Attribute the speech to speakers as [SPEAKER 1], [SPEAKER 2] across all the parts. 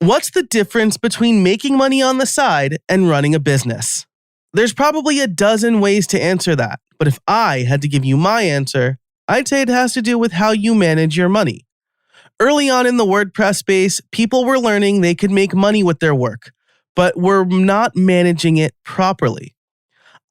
[SPEAKER 1] What's the difference between making money on the side and running a business? There's probably a dozen ways to answer that, but if I had to give you my answer, I'd say it has to do with how you manage your money. Early on in the WordPress space, people were learning they could make money with their work, but were not managing it properly.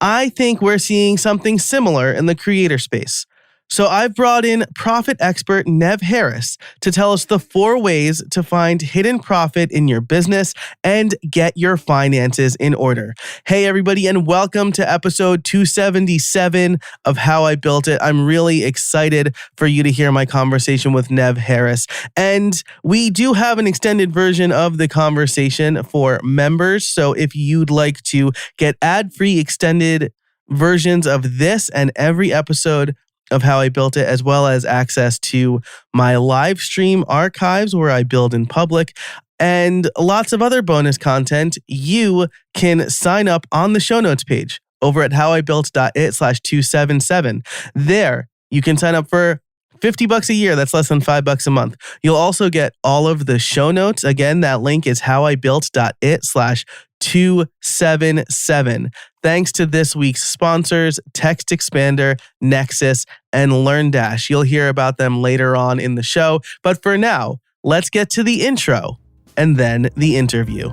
[SPEAKER 1] I think we're seeing something similar in the creator space. So I've brought in Profit Expert Nev Harris to tell us the 4 ways to find hidden profit in your business and get your finances in order. Hey, everybody, and welcome to episode 277 of How I Built It. I'm really excited for you to hear my conversation with Nev Harris. And we do have an extended version of the conversation for members. So if you'd like to get ad-free extended versions of this and every episode of How I Built It, as well as access to my live stream archives where I build in public, and lots of other bonus content, you can sign up on the show notes page over at howibuilt.it/277. There, you can sign up for $50 a year. That's less than $5 a month. You'll also get all of the show notes. Again, that link is howibuilt.it/277. Thanks to this week's sponsors, Text Expander, Nexus, and LearnDash. You'll hear about them later on in the show. But for now, let's get to the intro and then the interview.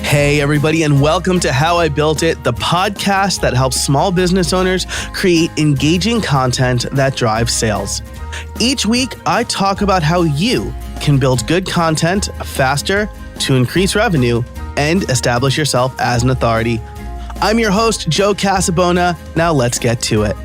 [SPEAKER 1] Hey, everybody, and welcome to How I Built It, the podcast that helps small business owners create engaging content that drives sales. Each week, I talk about how you can build good content faster to increase revenue and establish yourself as an authority. I'm your host, Joe Casabona. Now let's get to it.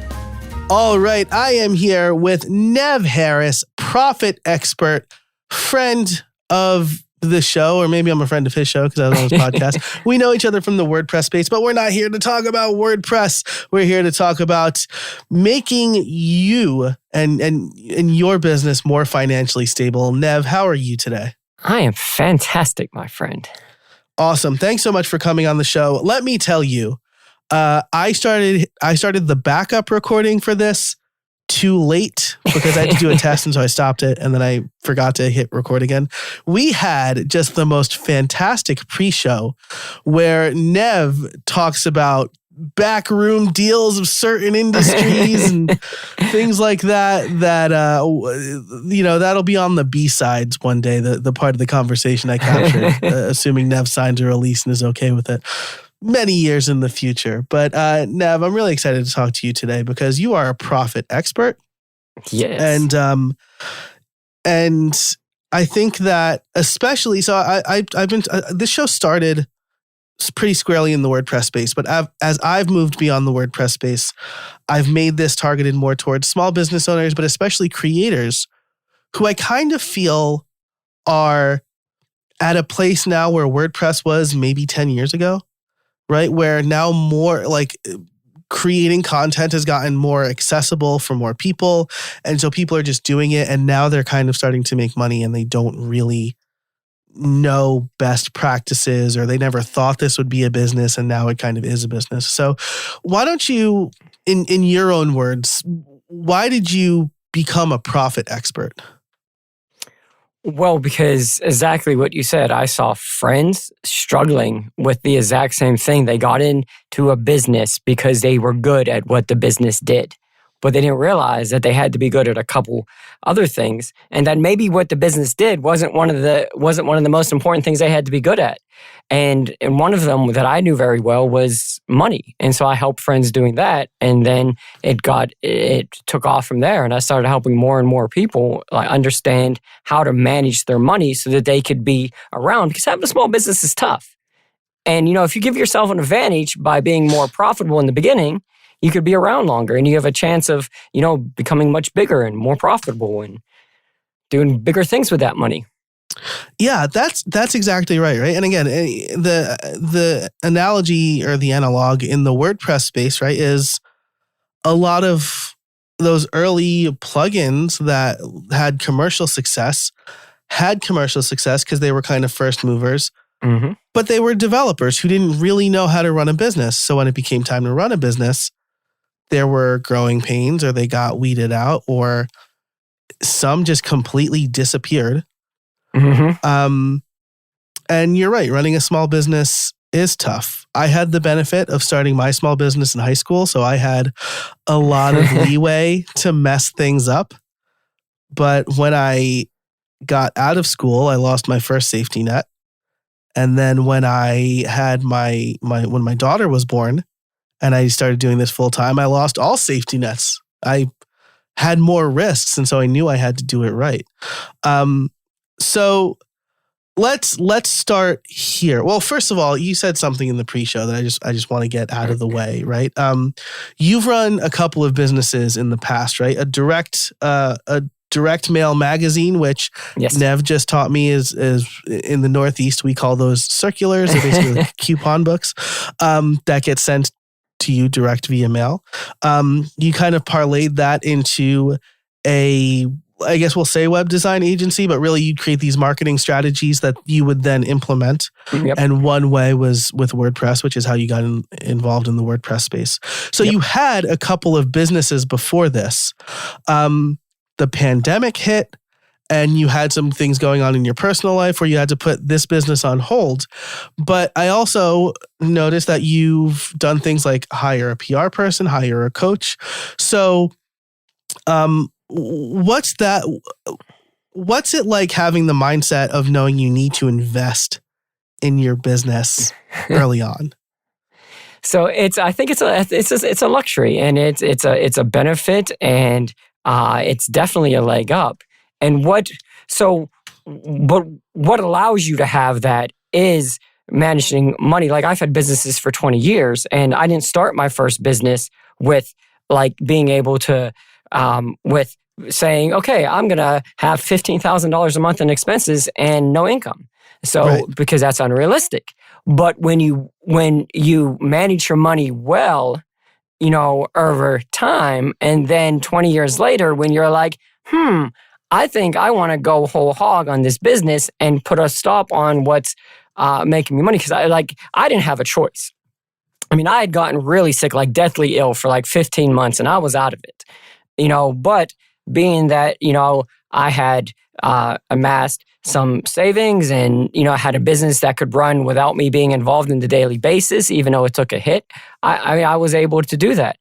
[SPEAKER 1] All right, I am here with Nev Harris, Profit Expert, friend of the show, or maybe I'm a friend of his show because I was on his podcast. We know each other from the WordPress space, but we're not here to talk about WordPress. We're here to talk about making you and your business more financially stable. Nev, how are you today?
[SPEAKER 2] I am fantastic, my friend.
[SPEAKER 1] Awesome. Thanks so much for coming on the show. Let me tell you, I started the backup recording for this too late because I had to do a test, and so I stopped it, and then I forgot to hit record again. We had just the most fantastic pre-show where Nev talks about backroom deals of certain industries and things like that that'll be on the B-sides one day, the part of the conversation I captured, assuming Nev signs a release and is okay with it many years in the future. But Nev, I'm really excited to talk to you today because you are a profit expert.
[SPEAKER 2] Yes.
[SPEAKER 1] And I think that especially, so I've been, this show started pretty squarely in the WordPress space, but as I've moved beyond the WordPress space, I've made this targeted more towards small business owners, but especially creators who I kind of feel are at a place now where WordPress was maybe 10 years ago, right? Where now more like creating content has gotten more accessible for more people. And so people are just doing it, and now they're kind of starting to make money, and they don't really know best practices, or they never thought this would be a business, and now it kind of is a business. So why don't you, in your own words, why did you become a profit expert?
[SPEAKER 2] Well, because exactly what you said, I saw friends struggling with the exact same thing. They got into a business because they were good at what the business did, but they didn't realize that they had to be good at a couple other things, and that maybe what the business did wasn't one of the most important things they had to be good at. And one of them that I knew very well was money. And so I helped friends doing that, and then it took off from there, and I started helping more and more people understand how to manage their money so that they could be around, because having a small business is tough. And if you give yourself an advantage by being more profitable in the beginning, you could be around longer, and you have a chance of, becoming much bigger and more profitable and doing bigger things with that money.
[SPEAKER 1] Yeah, that's exactly right. And again, the analogy or the analog in the WordPress space, right, is a lot of those early plugins that had commercial success because they were kind of first movers.
[SPEAKER 2] Mm-hmm.
[SPEAKER 1] But they were developers who didn't really know how to run a business. So when it became time to run a business, there were growing pains, or they got weeded out, or some just completely disappeared. And you're right, running a small business is tough. I had the benefit of starting my small business in high school, so I had a lot of leeway to mess things up. But when I got out of school, I lost my first safety net. And then when I had when my daughter was born and I started doing this full time, I lost all safety nets. I had more risks, and so I knew I had to do it right. So let's start here. Well, first of all, you said something in the pre-show that I just want to get out of the way, right? You've run a couple of businesses in the past, right? A direct mail magazine, which
[SPEAKER 2] yes.
[SPEAKER 1] Nev just taught me is in the Northeast, we call those circulars. They're basically like coupon books that get sent to you direct via mail. You kind of parlayed that into I guess we'll say web design agency, but really you'd create these marketing strategies that you would then implement.
[SPEAKER 2] Yep.
[SPEAKER 1] And one way was with WordPress, which is how you got involved in the WordPress space. So you had a couple of businesses before this. The pandemic hit and you had some things going on in your personal life where you had to put this business on hold. But I also noticed that you've done things like hire a PR person, hire a coach. So, what's it like having the mindset of knowing you need to invest in your business early on?
[SPEAKER 2] So I think it's a luxury, and it's a benefit, and it's definitely a leg up. And what allows you to have that is managing money. Like, I've had businesses for 20 years, and I didn't start my first business with like being able to with saying, okay, I'm going to have $15,000 a month in expenses and no income. So, right. Because that's unrealistic. But when you manage your money well, over time, and then 20 years later, when you're like, I think I want to go whole hog on this business and put a stop on what's making me money. Because I didn't have a choice. I mean, I had gotten really sick, like deathly ill for like 15 months, and I was out of it. But being that, I had amassed some savings and, I had a business that could run without me being involved in the daily basis, even though it took a hit, I was able to do that.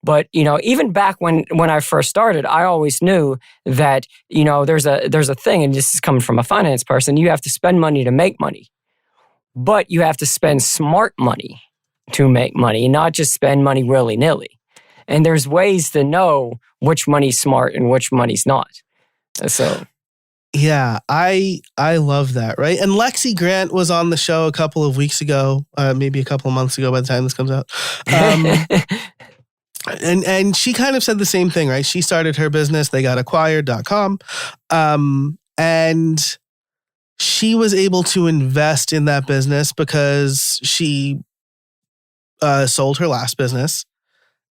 [SPEAKER 2] But, even back when I first started, I always knew that, there's a thing, and this is coming from a finance person, you have to spend money to make money, but you have to spend smart money to make money, not just spend money willy-nilly. And there's ways to know which money's smart and which money's not. So,
[SPEAKER 1] yeah, I love that, right? And Lexi Grant was on the show a couple of weeks ago, maybe a couple of months ago by the time this comes out. And she kind of said the same thing, right? She started her business, they got acquired.com. And she was able to invest in that business because she sold her last business.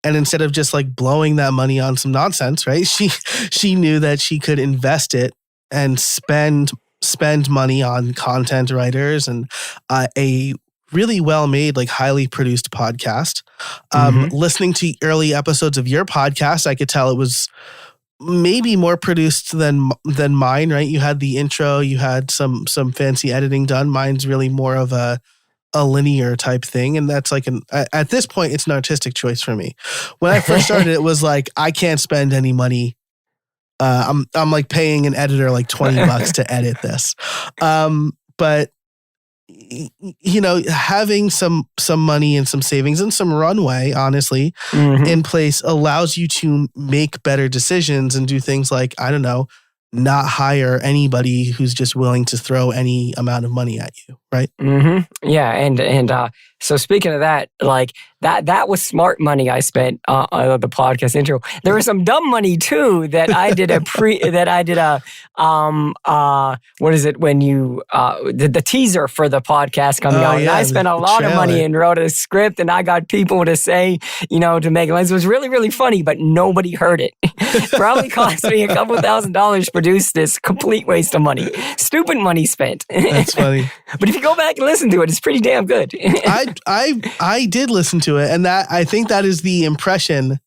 [SPEAKER 1] And instead of just like blowing that money on some nonsense, right? She knew that she could invest it and spend money on content writers and a really well-made, like highly produced podcast. Listening to early episodes of your podcast, I could tell it was maybe more produced than mine, right? You had the intro, you had some fancy editing done. Mine's really more of a linear type thing. And that's like at this point, it's an artistic choice for me. When I first started, it was like, I can't spend any money. I'm like paying an editor like $20 to edit this. But having some money and some savings and some runway, honestly, in place allows you to make better decisions and do things like, I don't know, not hire anybody who's just willing to throw any amount of money at you, right?
[SPEAKER 2] Yeah, and so speaking of that, like that was smart money I spent on the podcast intro. There was some dumb money too that I did what is it when you did the teaser for the podcast coming out? And I spent a lot of money and wrote a script, and I got people to say, to make it. It was really, really funny, but nobody heard it. Probably cost me a couple $1,000s to produce this complete waste of money. Stupid money spent.
[SPEAKER 1] That's funny.
[SPEAKER 2] But if you go back and listen to it, it's pretty damn good.
[SPEAKER 1] I did listen to it, and that I think that is the impression,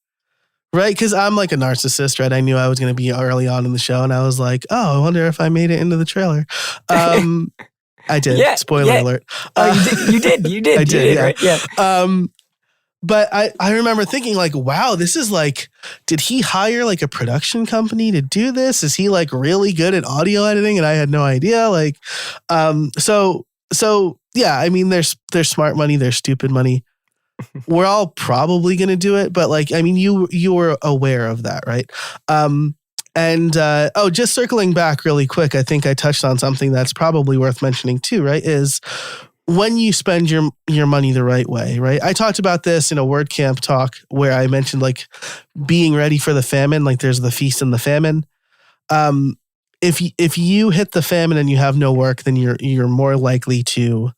[SPEAKER 1] Right? Because I'm like a narcissist, right? I knew I was going to be early on in the show, and I was like, oh, I wonder if I made it into the trailer. I did.
[SPEAKER 2] Yeah,
[SPEAKER 1] Spoiler alert.
[SPEAKER 2] You did.
[SPEAKER 1] I did, yeah.
[SPEAKER 2] Right? Yeah.
[SPEAKER 1] But I remember thinking like, wow, this is like, did he hire like a production company to do this? Is he like really good at audio editing? And I had no idea. Like, so yeah, I mean, there's smart money, there's stupid money. We're all probably going to do it, but like, I mean, you were aware of that, right? Just circling back really quick, I think I touched on something that's probably worth mentioning too, right? Is when you spend your money the right way, right? I talked about this in a WordCamp talk where I mentioned like being ready for the famine, like there's the feast and the famine. If you hit the famine and you have no work, then you're more likely to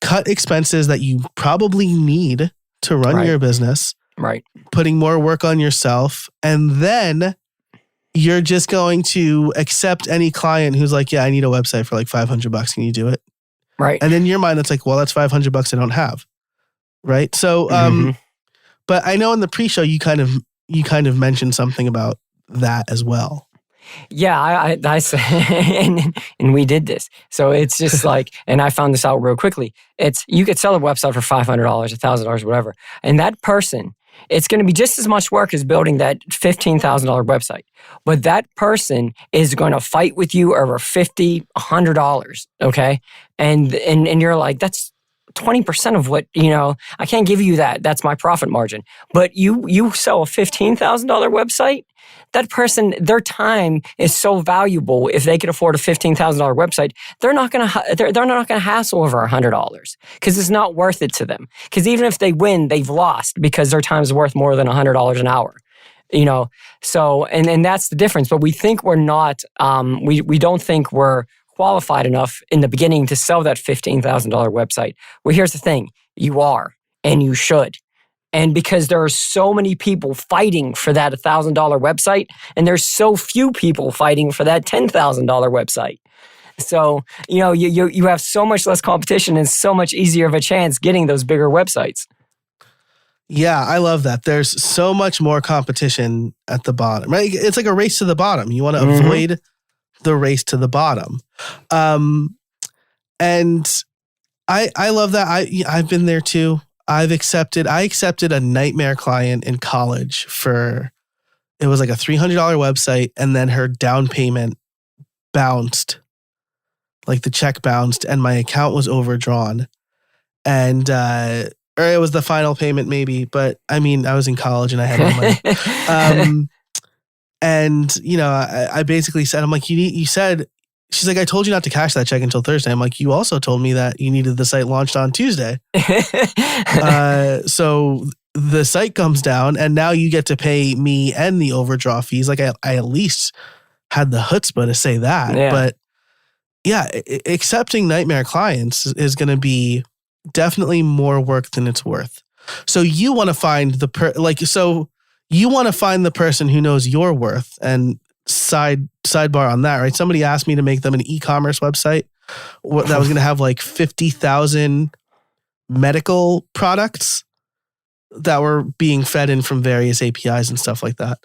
[SPEAKER 1] cut expenses that you probably need to run your business,
[SPEAKER 2] right?
[SPEAKER 1] Putting more work on yourself, and then you're just going to accept any client who's like, yeah, I need a website for like $500. Can you do it?
[SPEAKER 2] Right.
[SPEAKER 1] And then in your mind, it's like, well, that's $500 I don't have. Right. So, but I know in the pre-show, you kind of mentioned something about that as well.
[SPEAKER 2] Yeah, I said, and we did this. So it's just like, and I found this out real quickly. You could sell a website for $500, $1,000, whatever. And that person, it's going to be just as much work as building that $15,000 website. But that person is going to fight with you over $50, $100. Okay. And you're like, that's 20% of what, I can't give you that. That's my profit margin. But you sell a $15,000 website, that person, their time is so valuable. If they could afford a $15,000 website, they're not going to hassle over $100 because it's not worth it to them. Because even if they win, they've lost because their time is worth more than $100 an hour. So and that's the difference. But we think we're not. We don't think we're qualified enough in the beginning to sell that $15,000 website. Well, here's the thing: you are, and you should. And because there are so many people fighting for that $1,000 website, and there's so few people fighting for that $10,000 website. So, you have so much less competition and so much easier of a chance getting those bigger websites.
[SPEAKER 1] Yeah, I love that. There's so much more competition at the bottom, right? It's like a race to the bottom. You want to avoid the race to the bottom. And I love that. I've been there too. I accepted a nightmare client in college it was like a $300 website, and then her down payment bounced, like the check bounced, and my account was overdrawn. And, or it was the final payment maybe, but I mean, I was in college and I had no money. And, I basically said, I'm like, she's like, I told you not to cash that check until Thursday. I'm like, you also told me that you needed the site launched on Tuesday. So the site comes down and now you get to pay me and the overdraw fees. Like I at least had the chutzpah to say that. Yeah. But yeah, accepting nightmare clients is going to be definitely more work than it's worth. So you want to find you want to find the person who knows your worth. And sidebar on that, right? Somebody asked me to make them an e-commerce website that was going to have like 50,000 medical products that were being fed in from various APIs and stuff like that.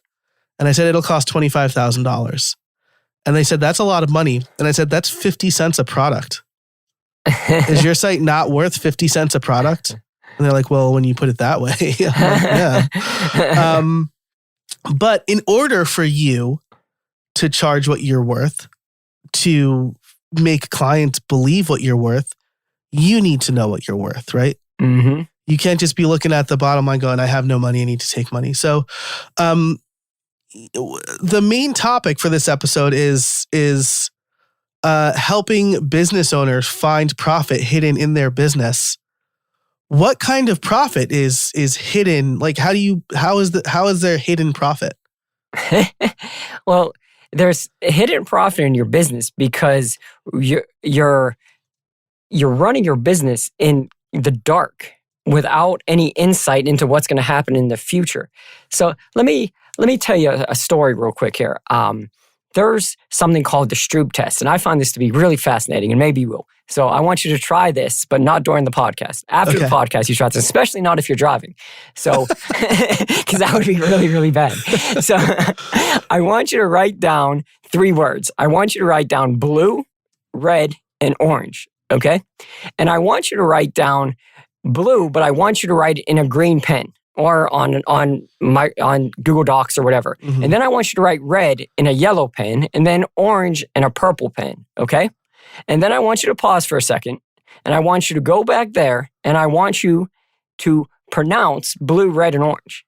[SPEAKER 1] And I said, it'll cost $25,000. And they said, that's a lot of money. And I said, that's 50 cents a product. Is your site not worth 50 cents a product? And they're like, well, when you put it that way, yeah. But in order for you to charge what you're worth, to make clients believe what you're worth, you need to know what you're worth, right? Mm-hmm. You can't just be looking at the bottom line going, I have no money, I need to take money. So the main topic for this episode is helping business owners find profit hidden in their business. What kind of profit is hidden? Like, how is there hidden profit?
[SPEAKER 2] Well, there's hidden profit in your business because you're running your business in the dark without any insight into what's going to happen in the future. So let me tell you a story real quick here. there's something called the Stroop Test. And I find this to be really fascinating, and maybe you will. So I want you to try this, but not during the podcast. After the podcast, you try this, especially not if you're driving. So, because that would be really, really bad. So I want you to write down 3 words. I want you to write down blue, red, and orange. Okay? And I want you to write down blue, but I want you to write it in a green pen or on Google Docs or whatever. Mm-hmm. And then I want you to write red in a yellow pen and then orange in a purple pen, okay? And then I want you to pause for a second and I want you to go back there and I want you to pronounce blue, red, and orange.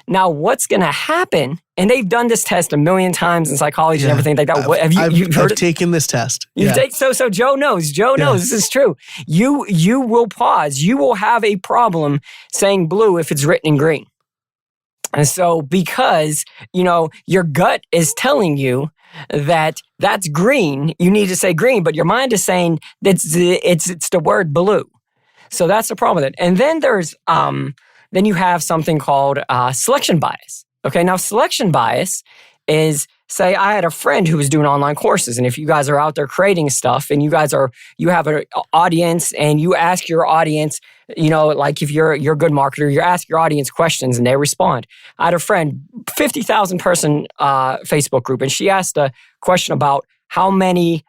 [SPEAKER 2] Now, what's going to happen, and they've done this test a million times in psychology and everything like that.
[SPEAKER 1] I've taken this test.
[SPEAKER 2] So Joe knows. Joe knows. This is true. You will pause. You will have a problem saying blue if it's written in green. And so because, your gut is telling you that that's green, you need to say green, but your mind is saying it's the word blue. So that's the problem with it. And then then you have something called selection bias. Okay, now selection bias is, say I had a friend who was doing online courses, and if you guys are out there creating stuff and you have an audience and you ask your audience, like if you're a good marketer, you ask your audience questions and they respond. I had a friend, 50,000 person Facebook group, and she asked a question about how many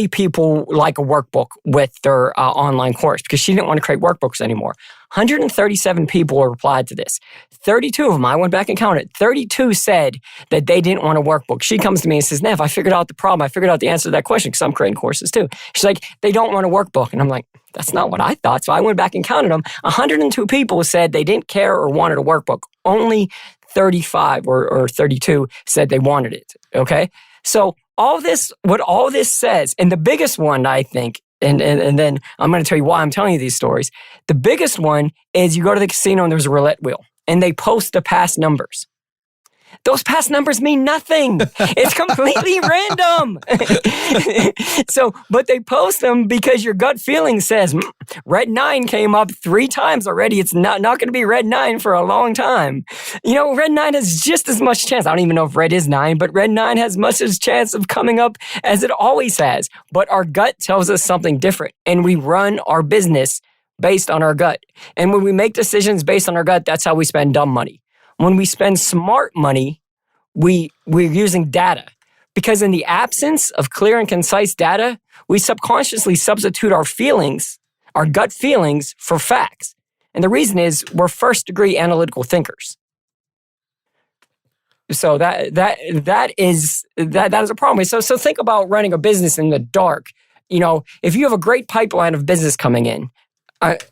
[SPEAKER 2] people like a workbook with their online course, because she didn't want to create workbooks anymore. 137 people replied to this. 32 of them, I went back and counted, 32 said that they didn't want a workbook. She comes to me and says, Nev, I figured out the problem. I figured out the answer to that question because I'm creating courses too. She's like, they don't want a workbook. And I'm like, that's not what I thought. So I went back and counted them. 102 people said they didn't care or wanted a workbook. Only 35 or 32 said they wanted it. Okay? So what all this says, and the biggest one, I think, and then I'm going to tell you why I'm telling you these stories. The biggest one is you go to the casino and there's a roulette wheel and they post the past numbers. Those past numbers mean nothing. It's completely random. But they post them because your gut feeling says, red 9 came up 3 times already. It's not going to be red 9 for a long time. Red 9 has just as much chance. I don't even know if red is 9, but red 9 has much as chance of coming up as it always has. But our gut tells us something different, and we run our business based on our gut. And when we make decisions based on our gut, that's how we spend dumb money. When we spend smart money, we're using data. Because in the absence of clear and concise data, we subconsciously substitute our feelings, our gut feelings, for facts. And the reason is we're first-degree analytical thinkers. So that is a problem. So think about running a business in the dark. If you have a great pipeline of business coming in, but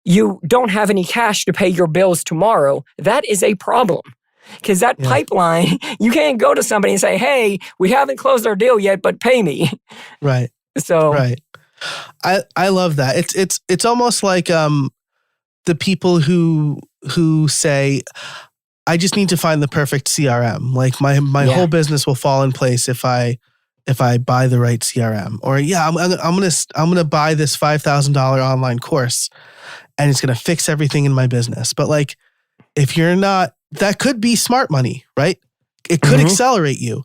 [SPEAKER 2] you don't have any cash to pay your bills tomorrow, that is a problem. Because that pipeline, you can't go to somebody and say, hey, we haven't closed our deal yet, but pay me.
[SPEAKER 1] Right.
[SPEAKER 2] So
[SPEAKER 1] right. I love that. It's almost like the people who say, I just need to find the perfect CRM. Like my whole business will fall in place if I buy the right CRM. Or I'm gonna buy this $5,000 online course and it's gonna fix everything in my business. But like, if you're not, that could be smart money, right? It could accelerate you.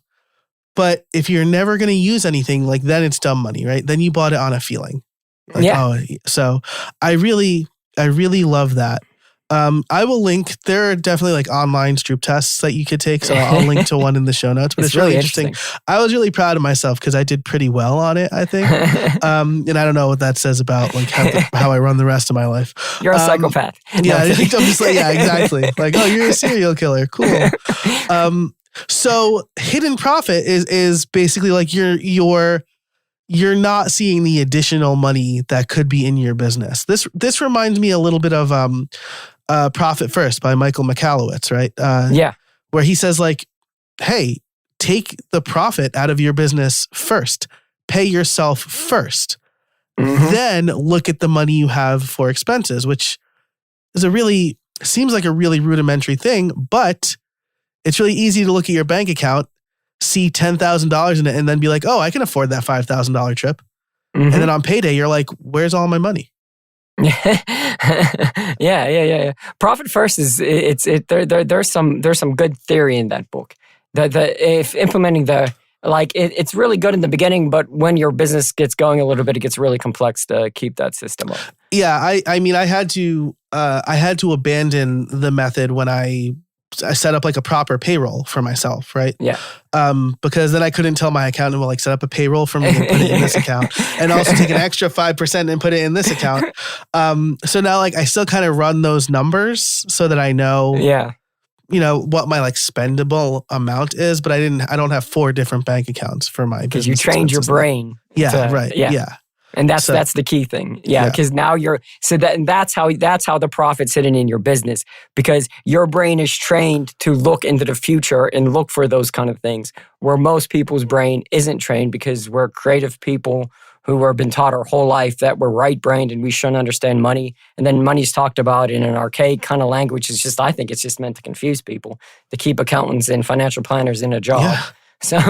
[SPEAKER 1] But if you're never gonna use anything, like then it's dumb money, right? Then you bought it on a feeling. So I really love that. I will link, there are definitely like online Stroop tests that you could take. So I'll link to one in the show notes, but it's really interesting. I was really proud of myself because I did pretty well on it, I think. And I don't know what that says about like how I run the rest of my life.
[SPEAKER 2] You're a psychopath.
[SPEAKER 1] Yeah, I'm just like, yeah, exactly. Like, oh, you're a serial killer. Cool. So hidden profit is basically like you're not seeing the additional money that could be in your business. This reminds me a little bit of Profit First by Michael Michalowicz, right? Where he says like, hey, take the profit out of your business first. Pay yourself first. Then look at the money you have for expenses, which is seems like a really rudimentary thing, but it's really easy to look at your bank account, see $10,000 in it, and then be like, oh, I can afford that $5,000 trip. And then on payday, you're like, where's all my money?
[SPEAKER 2] Yeah. Profit first is there's some good theory in that book. If implementing it's really good in the beginning, but when your business gets going a little bit, it gets really complex to keep that system up.
[SPEAKER 1] Yeah, I mean, I had to abandon the method when I set up like a proper payroll for myself, right?
[SPEAKER 2] Yeah.
[SPEAKER 1] Because then I couldn't tell my accountant, well, like set up a payroll for me and put it in this account, and also take an extra 5% and put it in this account. So now like I still kind of run those numbers so that I know, what my like spendable amount is, but I don't have 4 different bank accounts for my business.
[SPEAKER 2] Because you trained your brain.
[SPEAKER 1] Yeah.
[SPEAKER 2] And that's the key thing. Yeah. Because now that's how the profit's hidden in your business, because your brain is trained to look into the future and look for those kind of things, where most people's brain isn't trained, because we're creative people who have been taught our whole life that we're right-brained and we shouldn't understand money. And then money's talked about in an archaic kind of language. I think it's just meant to confuse people, to keep accountants and financial planners in a job.
[SPEAKER 1] Yeah.
[SPEAKER 2] So...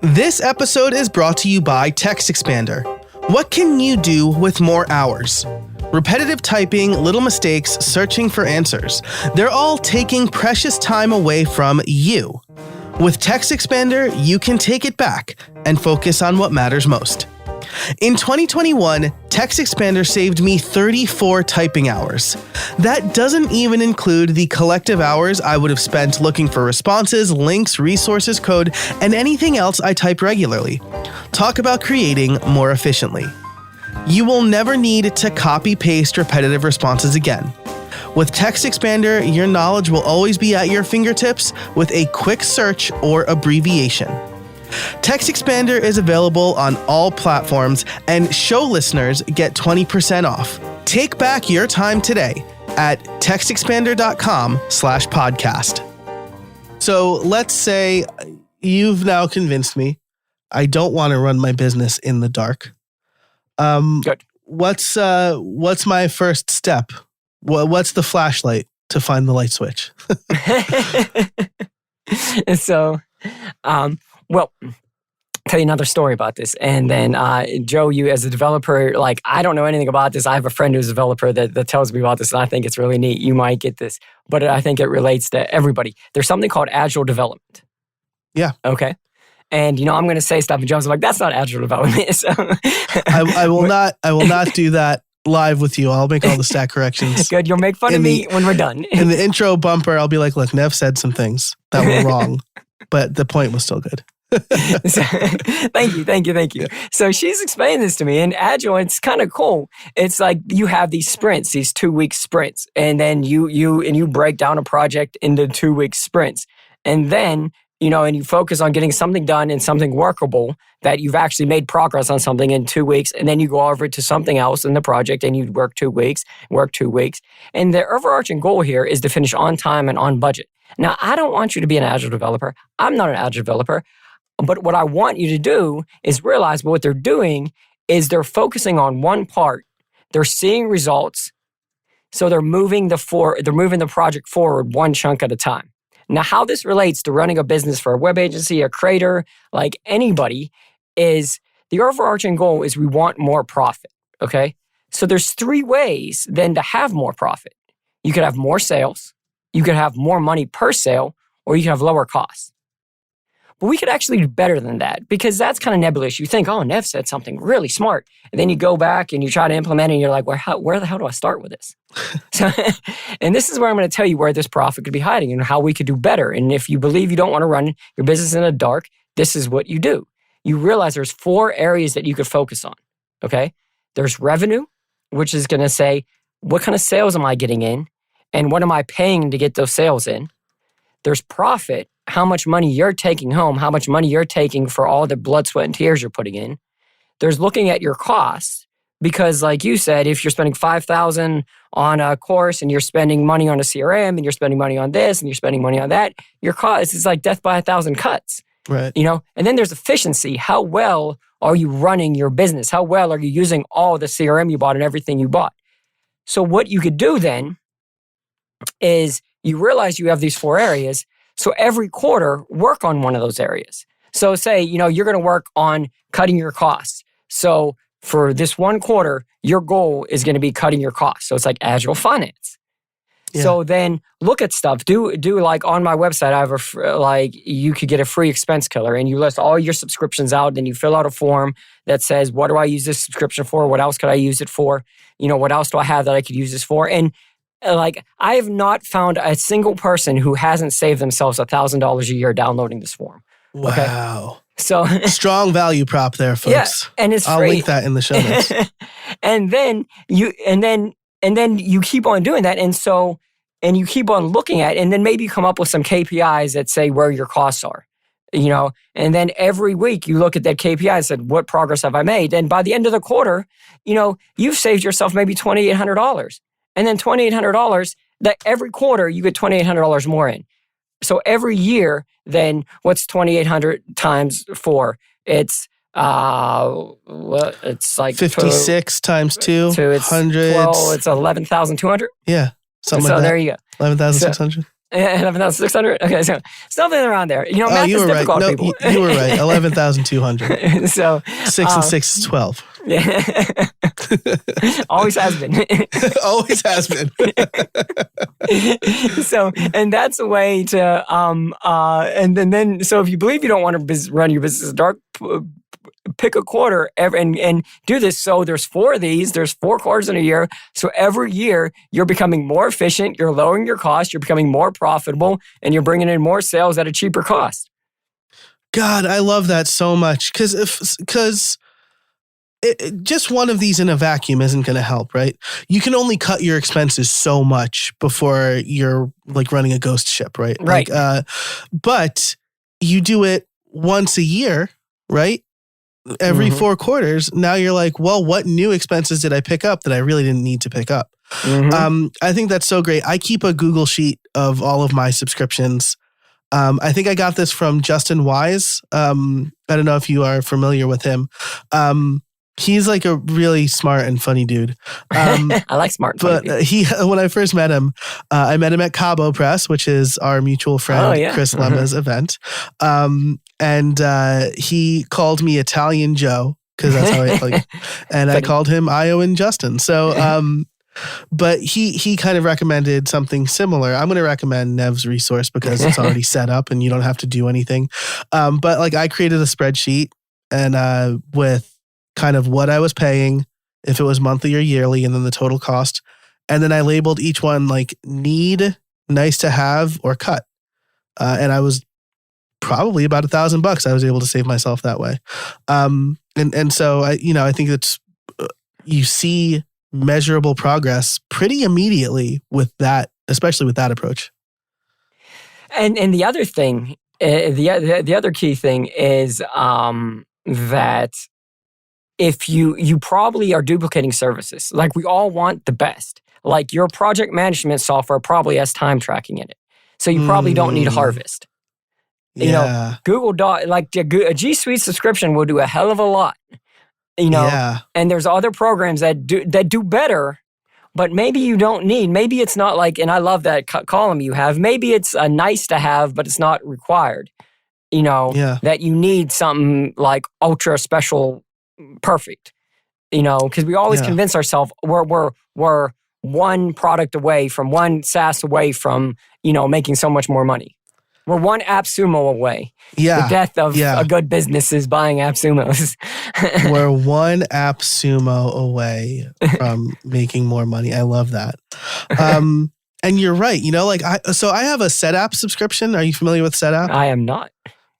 [SPEAKER 1] This episode is brought to you by Text Expander. What can you do with more hours? Repetitive typing, little mistakes, searching for answers. They're all taking precious time away from you. With Text Expander, you can take it back and focus on what matters most. In 2021, Text Expander saved me 34 typing hours. That doesn't even include the collective hours I would have spent looking for responses, links, resources, code, and anything else I type regularly. Talk about creating more efficiently. You will never need to copy-paste repetitive responses again. With Text Expander, your knowledge will always be at your fingertips with a quick search or abbreviation. Text Expander is available on all platforms, and show listeners get 20% off. Take back your time today at textexpander.com/podcast. So let's say you've now convinced me I don't want to run my business in the dark.
[SPEAKER 2] Good.
[SPEAKER 1] What's my first step? What's the flashlight to find the light switch?
[SPEAKER 2] So, well, tell you another story about this. And then, Joe, you as a developer, like, I don't know anything about this. I have a friend who's a developer that tells me about this, and I think it's really neat. You might get this, but I think it relates to everybody. There's something called agile development.
[SPEAKER 1] Yeah.
[SPEAKER 2] Okay. And, I'm going to say stuff, and Joe's like, that's not agile development. So
[SPEAKER 1] I will not do that live with you. I'll make all the stat corrections.
[SPEAKER 2] Good. You'll make fun of me when we're done.
[SPEAKER 1] In the intro bumper, I'll be like, look, Nev said some things that were wrong, but the point was still good.
[SPEAKER 2] So, thank you. So she's explaining this to me, and Agile, it's kind of cool. It's like you have these sprints, these 2-week sprints, and then you break down a project into 2-week sprints. And then, and you focus on getting something done and something workable, that you've actually made progress on something in 2 weeks, and then you go over to something else in the project and you work 2 weeks. And the overarching goal here is to finish on time and on budget. Now, I don't want you to be an Agile developer. I'm not an Agile developer. But what I want you to do is realize what they're doing is they're focusing on one part. They're seeing results. So they're moving the project forward one chunk at a time. Now, how this relates to running a business for a web agency, a creator, like anybody, is the overarching goal is we want more profit, okay? So there's 3 ways then to have more profit. You could have more sales, you could have more money per sale, or you could have lower costs. But we could actually do better than that, because that's kind of nebulous. You think, oh, Nev said something really smart. And then you go back and you try to implement it and you're like, where the hell do I start with this? And this is where I'm going to tell you where this profit could be hiding and how we could do better. And if you believe you don't want to run your business in the dark, this is what you do. You realize there's 4 areas that you could focus on, okay? There's revenue, which is going to say, what kind of sales am I getting in? And what am I paying to get those sales in? There's profit, how much money you're taking home, how much money you're taking for all the blood, sweat, and tears you're putting in. There's looking at your costs, because like you said, if you're spending $5,000 on a course and you're spending money on a CRM and you're spending money on this and you're spending money on that, your cost is like death by 1,000 cuts.
[SPEAKER 1] Right.
[SPEAKER 2] And then there's efficiency. How well are you running your business? How well are you using all the CRM you bought and everything you bought? So what you could do then is you realize you have these 4 areas. So every quarter, work on one of those areas. So say, you're going to work on cutting your costs. So for this one quarter, your goal is going to be cutting your costs. So it's like agile finance.
[SPEAKER 1] Yeah.
[SPEAKER 2] So then look at stuff. Do like on my website, I have you could get a free expense killer, and you list all your subscriptions out. Then you fill out a form that says, what do I use this subscription for? What else could I use it for? What else do I have that I could use this for? And I have not found a single person who hasn't saved themselves $1,000 a year downloading this form. Okay?
[SPEAKER 1] Wow.
[SPEAKER 2] So
[SPEAKER 1] strong value prop there, folks.
[SPEAKER 2] Yeah, and it's
[SPEAKER 1] I'll
[SPEAKER 2] free.
[SPEAKER 1] link that in the show notes.
[SPEAKER 2] and then you keep on doing that, and you keep on looking at it, and then maybe you come up with some KPIs that say where your costs are. And then every week you look at that KPI and said, what progress have I made? And by the end of the quarter, you've saved yourself maybe $2,800. And then $2,800, that every quarter you get $2,800 more in. So every year, then what's 2,800 times 4? It's it's like
[SPEAKER 1] 56 times 2.
[SPEAKER 2] So it's
[SPEAKER 1] 100.
[SPEAKER 2] Well, it's 11,200.
[SPEAKER 1] Yeah, something
[SPEAKER 2] so
[SPEAKER 1] like that.
[SPEAKER 2] There you go.
[SPEAKER 1] 11,600.
[SPEAKER 2] 11,600. Okay, so something around there. Math
[SPEAKER 1] you
[SPEAKER 2] is
[SPEAKER 1] were
[SPEAKER 2] difficult,
[SPEAKER 1] right.
[SPEAKER 2] people.
[SPEAKER 1] You were right. 11,200.
[SPEAKER 2] So
[SPEAKER 1] 6 and 6 is 12.
[SPEAKER 2] Yeah. Always has been.
[SPEAKER 1] Always has been.
[SPEAKER 2] So, and that's a way to, and then, so if you believe you don't want to run your business dark, pick a quarter and do this. So there's 4 of these. There's 4 quarters in a year. So every year you're becoming more efficient. You're lowering your costs. You're becoming more profitable, and you're bringing in more sales at a cheaper cost.
[SPEAKER 1] God, I love that so much because just one of these in a vacuum isn't going to help, right? You can only cut your expenses so much before you're running a ghost ship, right?
[SPEAKER 2] Right.
[SPEAKER 1] But you do it once a year, right? Every 4 quarters. Now you're like, well, what new expenses did I pick up that I really didn't need to pick up? I think that's so great. I keep a Google sheet of all of my subscriptions. I think I got this from Justin Wise. I don't know if you are familiar with him. He's like a really smart and funny dude.
[SPEAKER 2] I like smart and funny
[SPEAKER 1] But when I first met him, I met him at Cabo Press, which is our mutual friend Chris Lemma's event. And he called me Italian Joe because that's how I and I called him Iowan Justin. So, but he kind of recommended something similar. I'm going to recommend Nev's resource because it's already set up and you don't have to do anything. But I created a spreadsheet and with kind of what I was paying, if it was monthly or yearly, and then the total cost. And then I labeled each one need, nice to have, or cut. And I was probably about $1,000 I was able to save myself that way. And so I think it's, you see measurable progress pretty immediately with that, especially with that approach.
[SPEAKER 2] And the other thing, the other key thing is that if you probably are duplicating services. We all want the best. Your project management software probably has time tracking in it. So you probably don't need Harvest. Google Doc, a G Suite subscription will do a hell of a lot. And there's other programs that do better, but maybe you don't need. Maybe it's not and I love that column you have. Maybe it's a nice to have, but it's not required. That you need something ultra special, perfect. Because we always convince ourselves we're one product away from, one SaaS away from, making so much more money. We're one AppSumo away.
[SPEAKER 1] Yeah.
[SPEAKER 2] The death of a good business is buying AppSumos.
[SPEAKER 1] We're one AppSumo away from making more money. I love that. And you're right. I have a SetApp subscription. Are you familiar with SetApp?
[SPEAKER 2] I am not.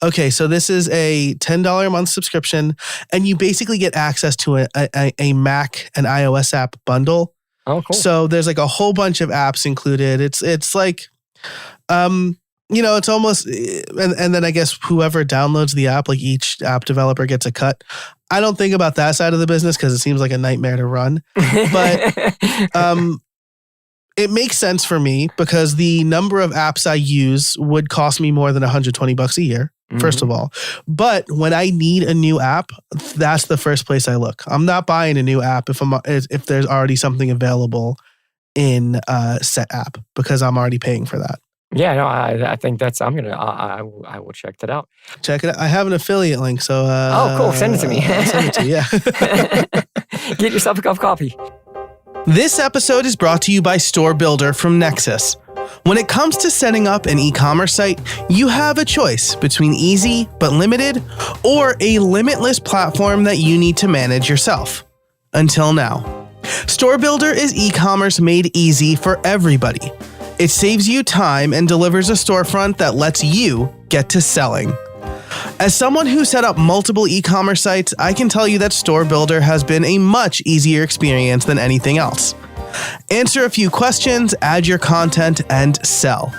[SPEAKER 1] Okay, so this is a $10 a month subscription, and you basically get access to a Mac and iOS app bundle.
[SPEAKER 2] Oh, cool.
[SPEAKER 1] So there's a whole bunch of apps included. It's it's almost, and then I guess whoever downloads the app, each app developer gets a cut. I don't think about that side of the business because it seems like a nightmare to run. But it makes sense for me because the number of apps I use would cost me more than $120 a year, first of all. But when I need a new app, that's the first place I look. I'm not buying a new app if there's already something available in SetApp because I'm already paying for that.
[SPEAKER 2] Yeah, no, I think that's, I will check that out.
[SPEAKER 1] Check it out. I have an affiliate link, so.
[SPEAKER 2] Oh, cool. Send it to me.
[SPEAKER 1] I'll send it to you,
[SPEAKER 2] Get yourself a cup of coffee.
[SPEAKER 1] This episode is brought to you by Store Builder from Nexus. When it comes to setting up an e-commerce site, you have a choice between easy but limited or a limitless platform that you need to manage yourself. Until now. Store Builder is e-commerce made easy for everybody. It saves you time and delivers a storefront that lets you get to selling. As someone who set up multiple e-commerce sites, I can tell you that Store Builder has been a much easier experience than anything else. Answer a few questions, add your content, and sell.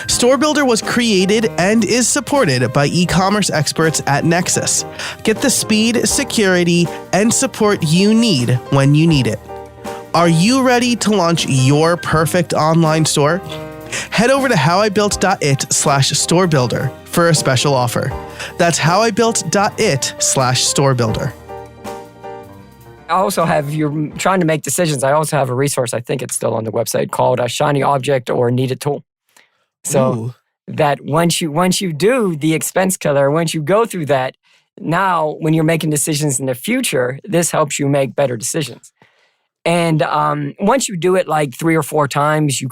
[SPEAKER 1] Store Builder was created and is supported by e-commerce experts at Nexus. Get the speed, security, and support you need when you need it. Are you ready to launch your perfect online store? Head over to howibuilt.it/storebuilder for a special offer. That's howibuilt.it/storebuilder.
[SPEAKER 2] I also have, if you're trying to make decisions, I also have a resource, I think it's still on the website, called a Shiny Object or Needed Tool. So that once you do the expense killer, once you go through that, now when you're making decisions in the future, this helps you make better decisions. And once you do it like 3 or 4 times,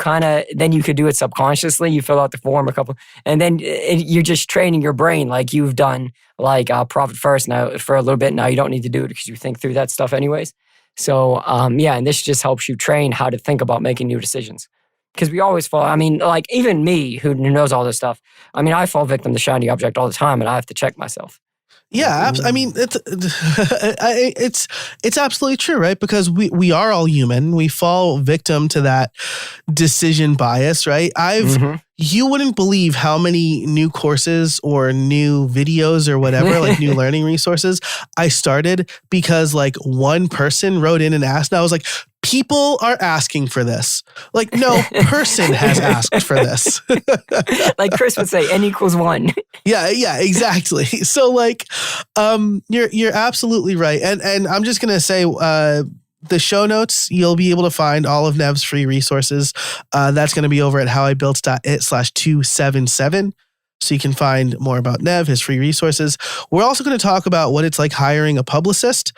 [SPEAKER 2] then you could do it subconsciously. You fill out the form and then you're just training your brain like you've done like Profit First now for a little bit. Now you don't need to do it because you think through that stuff anyways. So and this just helps you train how to think about making new decisions. Because we always fall, like even me who knows all this stuff, I fall victim to shiny object all the time and I have to check myself.
[SPEAKER 1] Yeah, it's absolutely true, right? Because we are all human. We fall victim to that decision bias, right? You wouldn't believe how many new courses or new videos or whatever, like new learning resources I started because like one person wrote in and asked, and I was like, people are asking for this. Like, no person has asked for this.
[SPEAKER 2] Like Chris would say, N=1.
[SPEAKER 1] Yeah, exactly. So like, you're absolutely right. And I'm just going to say, the show notes, you'll be able to find all of Nev's free resources. That's going to be over at howibuilt.it/277. So you can find more about Nev, his free resources. We're also going to talk about what it's like hiring a publicist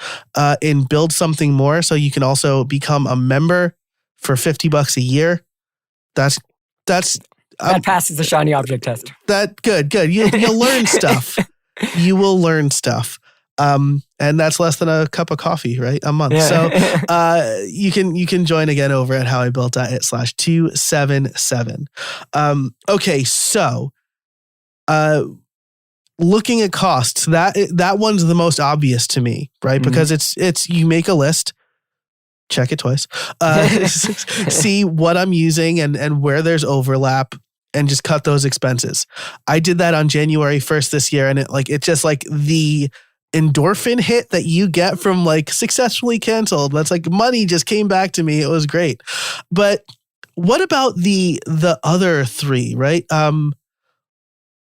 [SPEAKER 1] in Build Something More. So you can also become a member for $50 a year. That
[SPEAKER 2] passes the shiny object test.
[SPEAKER 1] Good. You'll learn stuff. You will learn stuff. And that's less than a cup of coffee, right? A month. Yeah. So you can join again over at howibuilt.it/277. Okay, so looking at costs, that one's the most obvious to me, right? Mm-hmm. Because it's you make a list, check it twice, see what I'm using and where there's overlap, and just cut those expenses. I did that on January 1st this year, and it's just like the endorphin hit that you get from like successfully canceled. That's like money just came back to me. It was great. But what about the other 3, right?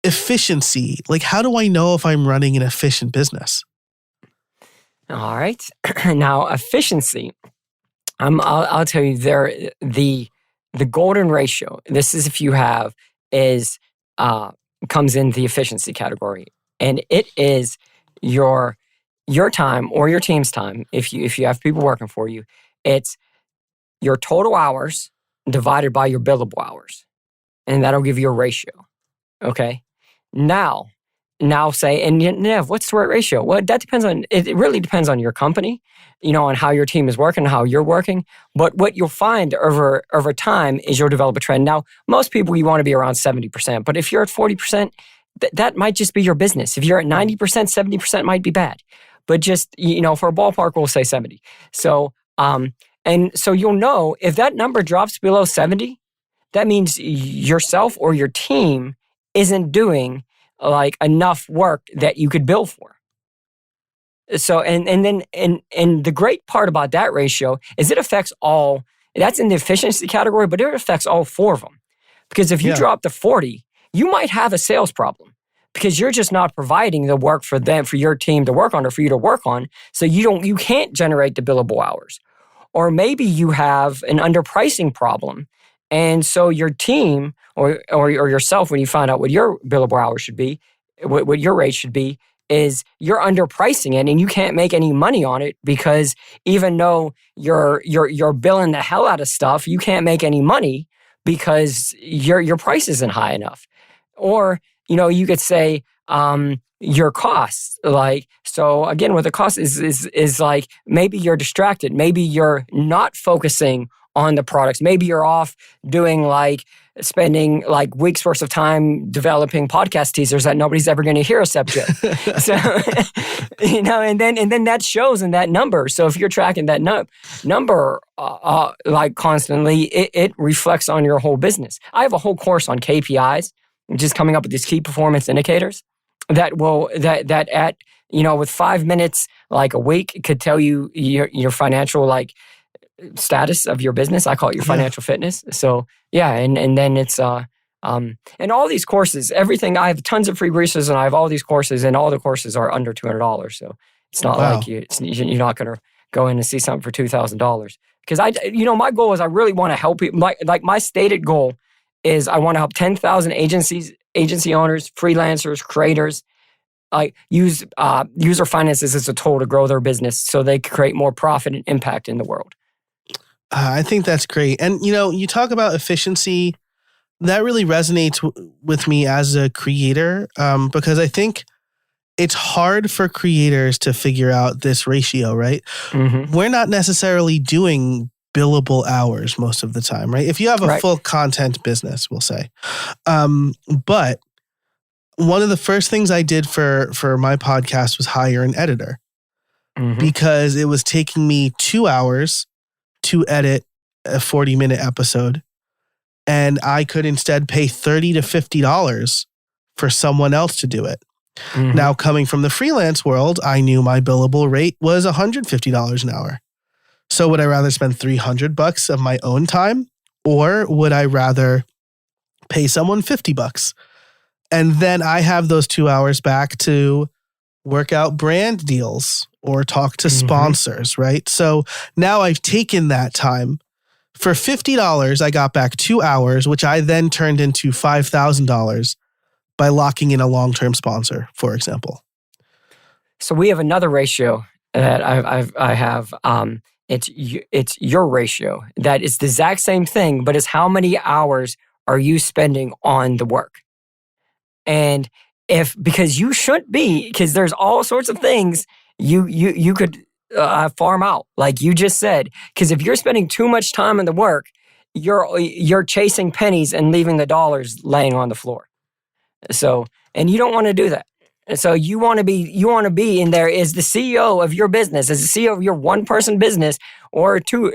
[SPEAKER 1] Efficiency. Like, how do I know if I'm running an efficient business?
[SPEAKER 2] All right. Now, efficiency. I'll tell you there the golden ratio. This is if you have comes in the efficiency category, and it is your time or your team's time. If you have people working for you, it's your total hours divided by your billable hours, and that'll give you a ratio. Okay. Now say, and Nev, what's the right ratio? Well, that depends on, it really depends on your company, on how your team is working, how you're working. But what you'll find over time is you'll develop a trend. Now, most people, you want to be around 70%, but if you're at 40%, that might just be your business. If you're at 90%, 70% might be bad. But just, for a ballpark, we'll say 70. So, and so you'll know if that number drops below 70, that means yourself or your team isn't doing like enough work that you could bill for. So, and the great part about that ratio is it affects all, that's in the efficiency category, but it affects all 4 of them. Because if you drop to 40, you might have a sales problem because you're just not providing the work for them, for your team to work on or for you to work on. So you can't generate the billable hours. Or maybe you have an underpricing problem. And so your team or yourself, when you find out what your billable hours should be, what your rate should be, is you're underpricing it and you can't make any money on it because even though you're billing the hell out of stuff, you can't make any money because your price isn't high enough. Or, you could say your costs. Like, so again, what the cost is like, maybe you're distracted. Maybe you're not focusing on the products. Maybe you're off doing spending weeks worth of time developing podcast teasers that nobody's ever going to hear except you. So, and then that shows in that number. So if you're tracking that number constantly, it reflects on your whole business. I have a whole course on KPIs, just coming up with these key performance indicators that at with 5 minutes a week could tell you your financial status of your business. I call it your financial fitness. So yeah, and then it's and all these courses, everything, I have tons of free resources and I have all these courses and all the courses are under $200. So it's not like you're not going to go in and see something for $2,000. Because my goal is I really want to help people. Like my stated goal is I want to help 10,000 agency owners, freelancers, creators, use user finances as a tool to grow their business so they can create more profit and impact in the world.
[SPEAKER 1] I think that's great. And, you talk about efficiency. That really resonates with me as a creator because I think it's hard for creators to figure out this ratio, right? Mm-hmm. We're not necessarily doing billable hours most of the time, right? If you have a full content business, we'll say. But one of the first things I did for my podcast was hire an editor because it was taking me 2 hours to edit a 40-minute episode. And I could instead pay $30 to $50 for someone else to do it. Mm-hmm. Now, coming from the freelance world, I knew my billable rate was $150 an hour. So would I rather spend $300 of my own time, or would I rather pay someone $50? And then I have those 2 hours back to work out brand deals or talk to sponsors, right? So now I've taken that time. For $50, I got back 2 hours, which I then turned into $5,000 by locking in a long-term sponsor, for example.
[SPEAKER 2] So we have another ratio that I have. It's your ratio. That is the exact same thing, but it's how many hours are you spending on the work? And because you shouldn't be, because there's all sorts of things you could farm out, like you just said. Because if you're spending too much time on the work, you're chasing pennies and leaving the dollars laying on the floor. So, and you don't want to do that. So you want to be in there as the CEO of your business, as the CEO of your one-person business, or two.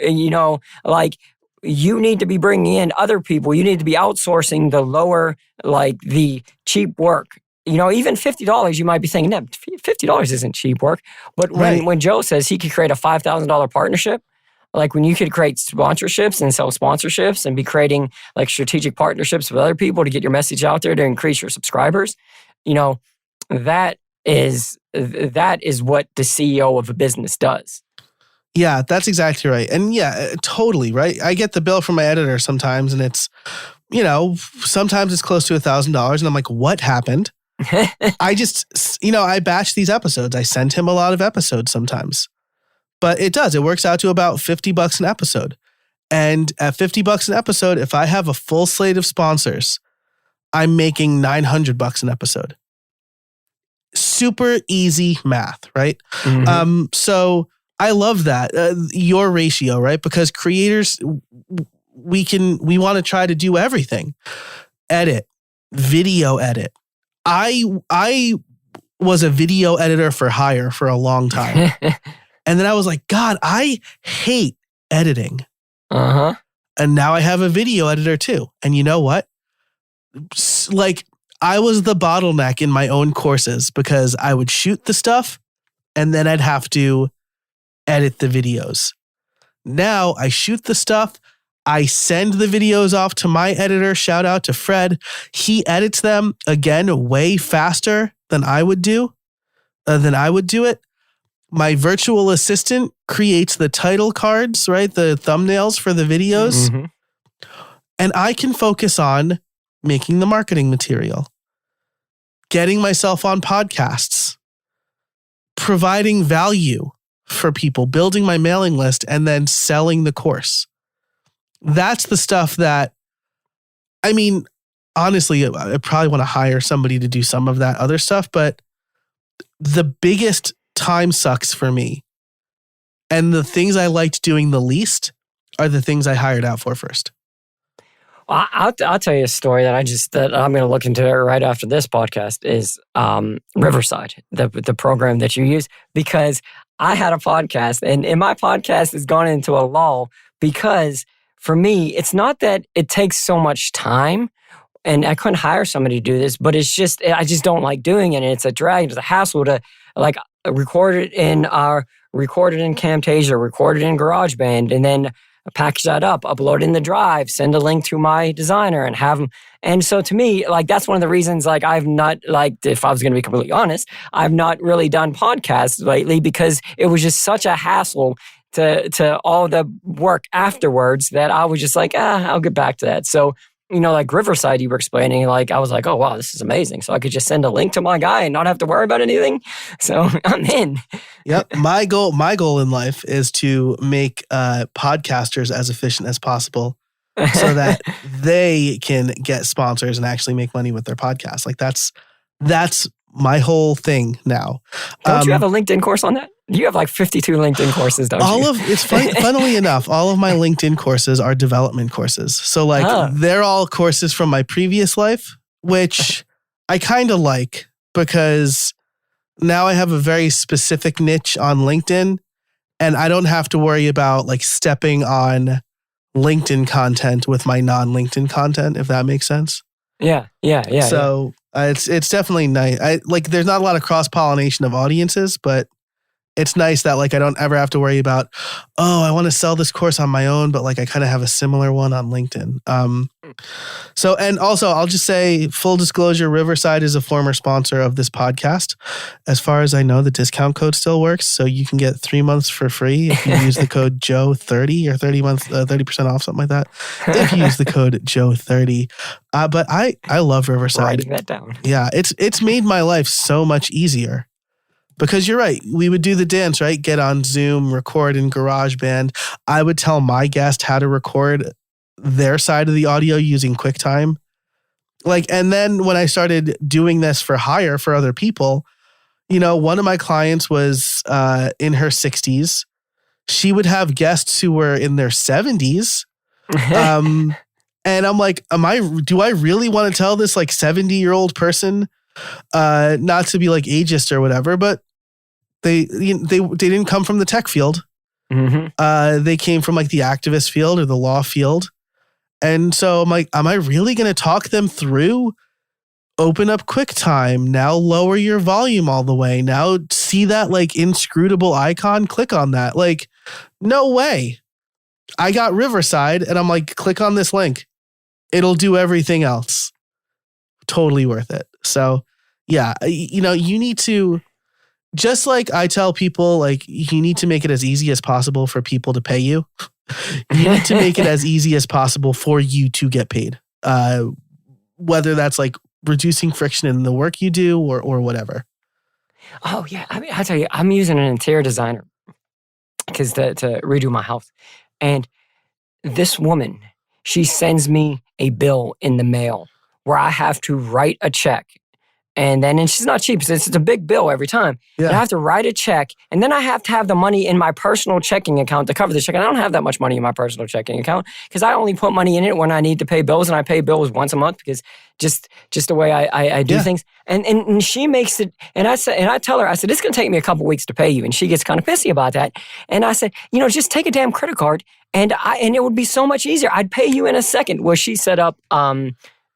[SPEAKER 2] You need to be bringing in other people. You need to be outsourcing the lower, the cheap work. Even $50, you might be thinking, no, $50 isn't cheap work. But when Joe says he could create a $5,000 partnership, when you could create sponsorships and sell sponsorships and be creating strategic partnerships with other people to get your message out there to increase your subscribers, that is what the CEO of a business does.
[SPEAKER 1] Yeah, that's exactly right. And yeah, totally, right? I get the bill from my editor sometimes and it's, sometimes it's close to $1,000 and I'm like, what happened? I just, I batch these episodes. I send him a lot of episodes sometimes. But it works out to about $50 an episode. And at $50 an episode, if I have a full slate of sponsors, I'm making $900 an episode. Super easy math, right? Mm-hmm. So I love that, your ratio, right? Because creators, we want to try to do everything. Edit, video edit. I was a video editor for hire for a long time. And then I was like, God, I hate editing. Uh-huh. And now I have a video editor too. And you know what? I was the bottleneck in my own courses because I would shoot the stuff and then I'd have to edit the videos. Now I shoot the stuff. I send the videos off to my editor. Shout out to Fred. He edits them again way faster than I would do it. My virtual assistant creates the title cards, right? The thumbnails for the videos. Mm-hmm. And I can focus on making the marketing material, getting myself on podcasts, providing value for people, building my mailing list, and then selling the course. That's the stuff that, I mean, honestly, I probably want to hire somebody to do some of that other stuff, but the biggest time sucks for me and the things I liked doing the least are the things I hired out for first.
[SPEAKER 2] I'll tell you a story that I'm going to look into right after this podcast is Riverside, the program that you use, because I had a podcast and my podcast has gone into a lull because for me, it's not that it takes so much time and I couldn't hire somebody to do this, but it's just, I just don't like doing it. And it's a drag, it's a hassle to like record it in Camtasia, record it in GarageBand, and then package that up, upload it in the drive, send a link to my designer and have them. And so to me, like, that's one of the reasons, like, I've not, like, if I was going to be completely honest, I've not really done podcasts lately because it was just such a hassle to all the work afterwards that I was just like, I'll get back to that. So, you know, like Riverside you were explaining, like, I was like, oh, wow, this is amazing. So I could just send a link to my guy and not have to worry about anything. So I'm in.
[SPEAKER 1] Yep. My goal in life is to make podcasters as efficient as possible so that they can get sponsors and actually make money with their podcast. Like that's my whole thing now.
[SPEAKER 2] Don't you have a LinkedIn course on that? You have like 52 LinkedIn courses, don't you?
[SPEAKER 1] Funnily enough, all of my LinkedIn courses are development courses. So like they're all courses from my previous life, which I kind of like because now I have a very specific niche on LinkedIn and I don't have to worry about like stepping on LinkedIn content with my non-LinkedIn content, if that makes sense.
[SPEAKER 2] Yeah.
[SPEAKER 1] So it's definitely nice. There's not a lot of cross-pollination of audiences, but it's nice that like I don't ever have to worry about, I want to sell this course on my own, but like I kind of have a similar one on LinkedIn. So, and also I'll just say full disclosure, Riverside is a former sponsor of this podcast. As far as I know, the discount code still works. So you can get 3 months for free if you use the code Joe30 or 30% off, something like that. If you use the code Joe30. But I love Riverside.
[SPEAKER 2] Writing that down.
[SPEAKER 1] Yeah. It's made my life so much easier. Because you're right, we would do the dance, right? Get on Zoom, record in GarageBand. I would tell my guest how to record their side of the audio using QuickTime. And then when I started doing this for hire for other people, you know, one of my clients was in her 60s. She would have guests who were in their 70s. And I'm like, do I really want to tell this like 70-year-old person not to be like ageist or whatever, but they didn't come from the tech field. Mm-hmm. They came from like the activist field or the law field. And so I'm like, am I really going to talk them through? Open up QuickTime. Now lower your volume all the way. Now see that like inscrutable icon. Click on that. Like, no way. I got Riverside and I'm like, click on this link. It'll do everything else. Totally worth it. So yeah, you know, you need to, just like I tell people, like you need to make it as easy as possible for people to pay you. You need to make it as easy as possible for you to get paid. Whether that's like reducing friction in the work you do or whatever.
[SPEAKER 2] Oh yeah. I mean, I tell you, I'm using an interior designer because to redo my house. And this woman, she sends me a bill in the mail where I have to write a check. And she's not cheap. It's a big bill every time. Yeah. I have to write a check. And then I have to have the money in my personal checking account to cover the check. And I don't have that much money in my personal checking account because I only put money in it when I need to pay bills. And I pay bills once a month because just the way I do things. And she makes it, and I tell her, I said, it's going to take me a couple weeks to pay you. And she gets kind of pissy about that. And I said, you know, just take a damn credit card and it would be so much easier. I'd pay you in a second. Well, she set up,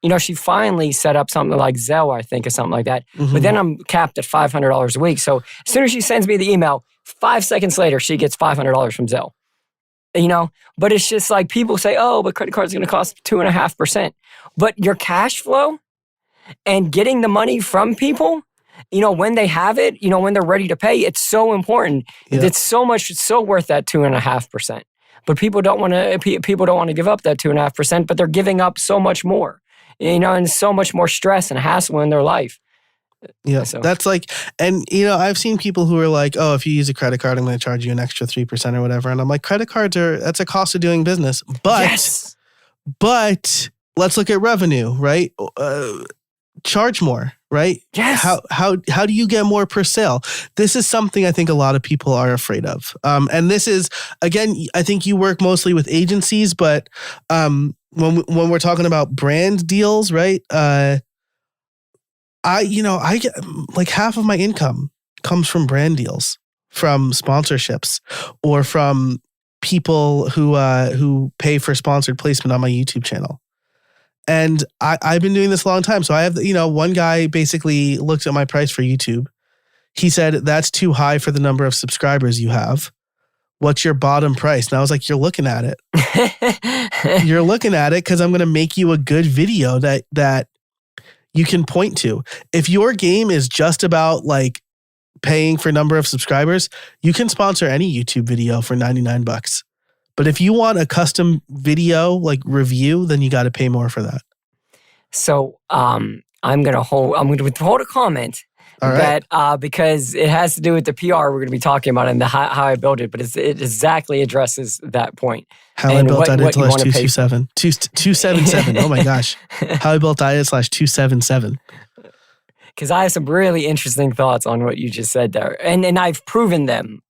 [SPEAKER 2] you know, she finally set up something like Zelle, I think, or something like that. Mm-hmm. But then I'm capped at $500 a week. So as soon as she sends me the email, 5 seconds later, she gets $500 from Zelle. You know, but it's just like people say, oh, but credit cards are going to cost 2.5%. But your cash flow and getting the money from people, you know, when they have it, you know, when they're ready to pay, it's so important. Yeah. It's so worth that 2.5%. But people don't want to give up that 2.5%, but they're giving up so much more. You know, and so much more stress and hassle in their life.
[SPEAKER 1] Yeah,
[SPEAKER 2] So
[SPEAKER 1] that's like, and I've seen people who are like, oh, if you use a credit card, I'm going to charge you an extra 3% or whatever. And I'm like, credit cards that's a cost of doing business. But let's look at revenue, right? Charge more, right?
[SPEAKER 2] Yes.
[SPEAKER 1] How do you get more per sale? This is something I think a lot of people are afraid of. And this is, again, I think you work mostly with agencies, but when we're talking about brand deals, right? I get like half of my income comes from brand deals, from sponsorships, or from people who pay for sponsored placement on my YouTube channel. And I've been doing this a long time. So I have, one guy basically looked at my price for YouTube. He said, that's too high for the number of subscribers you have. What's your bottom price? And I was like, you're looking at it. You're looking at it because I'm going to make you a good video that you can point to. If your game is just about like paying for number of subscribers, you can sponsor any YouTube video for $99. But if you want a custom video like review, then you got to pay more for that.
[SPEAKER 2] So I'm going to withhold a comment.
[SPEAKER 1] All right.
[SPEAKER 2] That because it has to do with the PR we're going to be talking about and how I built it, but it exactly addresses that point.
[SPEAKER 1] How I built Diet /227. 277. Oh my gosh. How I built Diet /277.
[SPEAKER 2] Because I have some really interesting thoughts on what you just said there. And I've proven them,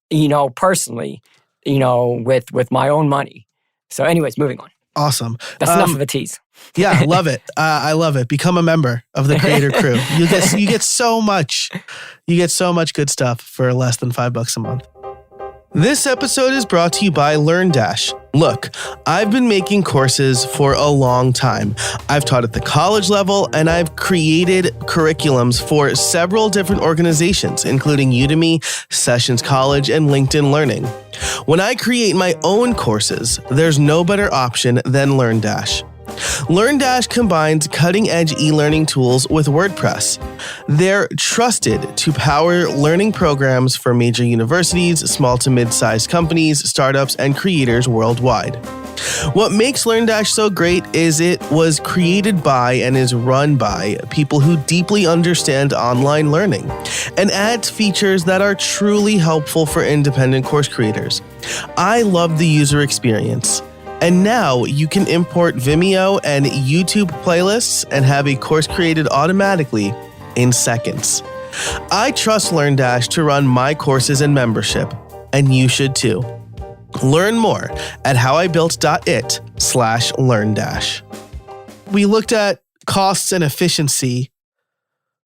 [SPEAKER 2] personally, with my own money. So anyways, moving on.
[SPEAKER 1] Awesome.
[SPEAKER 2] That's enough of a tease.
[SPEAKER 1] Yeah, love it. I love it. Become a member of the Creator Crew. You get so much. You get so much good stuff for less than $5 a month. This episode is brought to you by LearnDash. Look, I've been making courses for a long time. I've taught at the college level, and I've created curriculums for several different organizations, including Udemy, Sessions College, and LinkedIn Learning. When I create my own courses, there's no better option than LearnDash. LearnDash combines cutting-edge e-learning tools with WordPress. They're trusted to power learning programs for major universities, small to mid-sized companies, startups, and creators worldwide. What makes LearnDash so great is it was created by and is run by people who deeply understand online learning and adds features that are truly helpful for independent course creators. I love the user experience. And now you can import Vimeo and YouTube playlists and have a course created automatically in seconds. I trust LearnDash to run my courses and membership, and you should too. Learn more at howibuilt.it/LearnDash. We looked at costs and efficiency,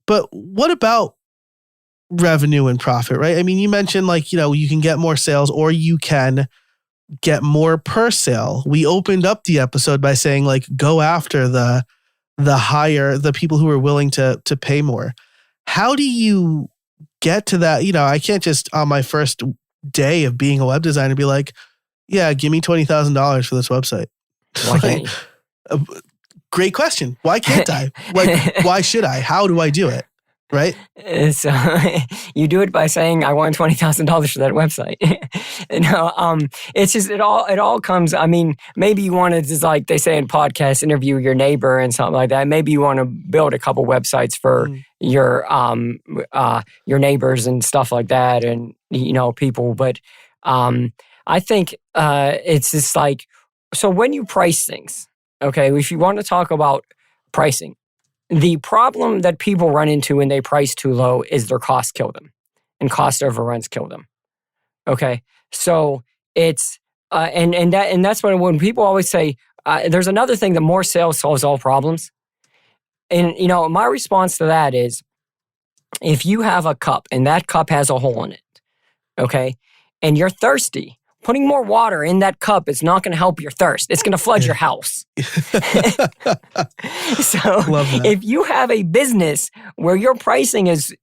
[SPEAKER 1] but what about revenue and profit, right? I mean, you mentioned you can get more sales or you can get more per sale. We opened up the episode by saying go after the people who are willing to pay more. How do you get to that? I can't just on my first day of being a web designer be like, yeah, give me $20,000 for this website.
[SPEAKER 2] Why can't you?
[SPEAKER 1] Great question. Why can't I? Why should I? How do I do it? Right?
[SPEAKER 2] So you do it by saying, I want $20,000 for that website. It's just, it all comes, maybe you want to just like they say in podcasts, interview your neighbor and something like that. Maybe you want to build a couple websites for your neighbors and stuff like that and, people. But I think it's just like, so when you price things, okay, if you want to talk about pricing, the problem that people run into when they price too low is their costs kill them and cost overruns kill them. Okay. So it's, and that's when people always say, there's another thing that more sales solves all problems. And, my response to that is if you have a cup and that cup has a hole in it, okay, and you're thirsty, putting more water in that cup is not going to help your thirst. It's going to flood your house. So if you have a business where your pricing is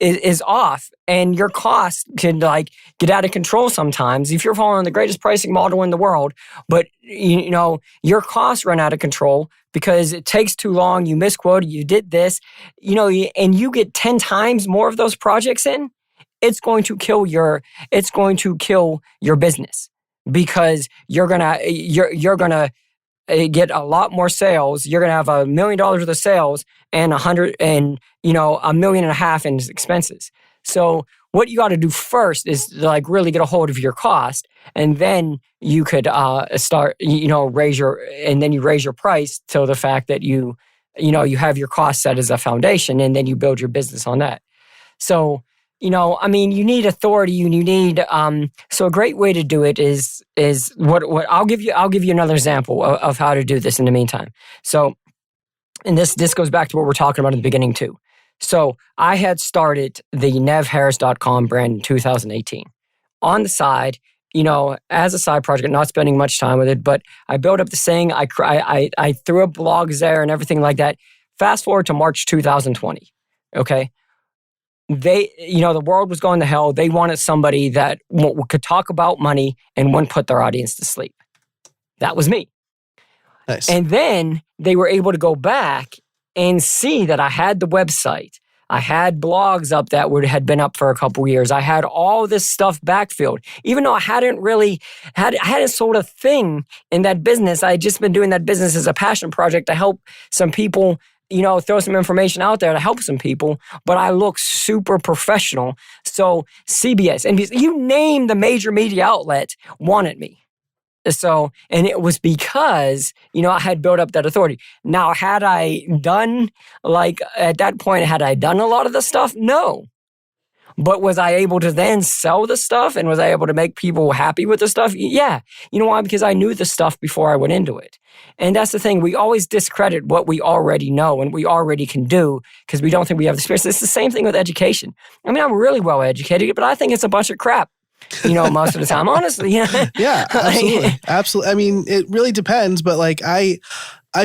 [SPEAKER 2] off and your costs can get out of control sometimes, if you're following the greatest pricing model in the world, but your costs run out of control because it takes too long, you misquoted, you did this, and you get 10 times more of those projects in, it's going to kill your business. Because you're gonna get a lot more sales. You're going to have $1 million worth of sales and $1.5 million in expenses. So what you got to do first is like really get a hold of your cost, and then you could start, raise your price till the fact that you have your cost set as a foundation, and then you build your business on that. So, you need authority, and you need, so a great way to do it is what I'll give you another example of how to do this in the meantime. So, and this goes back to what we're talking about in the beginning too. So I had started the nevharris.com brand in 2018 on the side, as a side project, not spending much time with it, but I built up the thing. I threw up blogs there and everything like that. Fast forward to March 2020. Okay. The world was going to hell. They wanted somebody that could talk about money and wouldn't put their audience to sleep. That was me.
[SPEAKER 1] Nice.
[SPEAKER 2] And then they were able to go back and see that I had the website. I had blogs up that had been up for a couple of years. I had all this stuff backfilled. Even though I hadn't sold a thing in that business. I had just been doing that business as a passion project to help some people, throw some information out there to help some people. But I look super professional. So CBS, NBC, you name the major media outlet wanted me. So, and it was because, I had built up that authority. Now, had I done, at that point, had I done a lot of the stuff? No. But was I able to then sell the stuff, and was I able to make people happy with the stuff? Yeah. You know why? Because I knew the stuff before I went into it. And that's the thing. We always discredit what we already know and we already can do because we don't think we have the experience. It's the same thing with education. I'm really well educated, but I think it's a bunch of crap. Most of the time, honestly.
[SPEAKER 1] Yeah, absolutely. Absolutely. It really depends, but I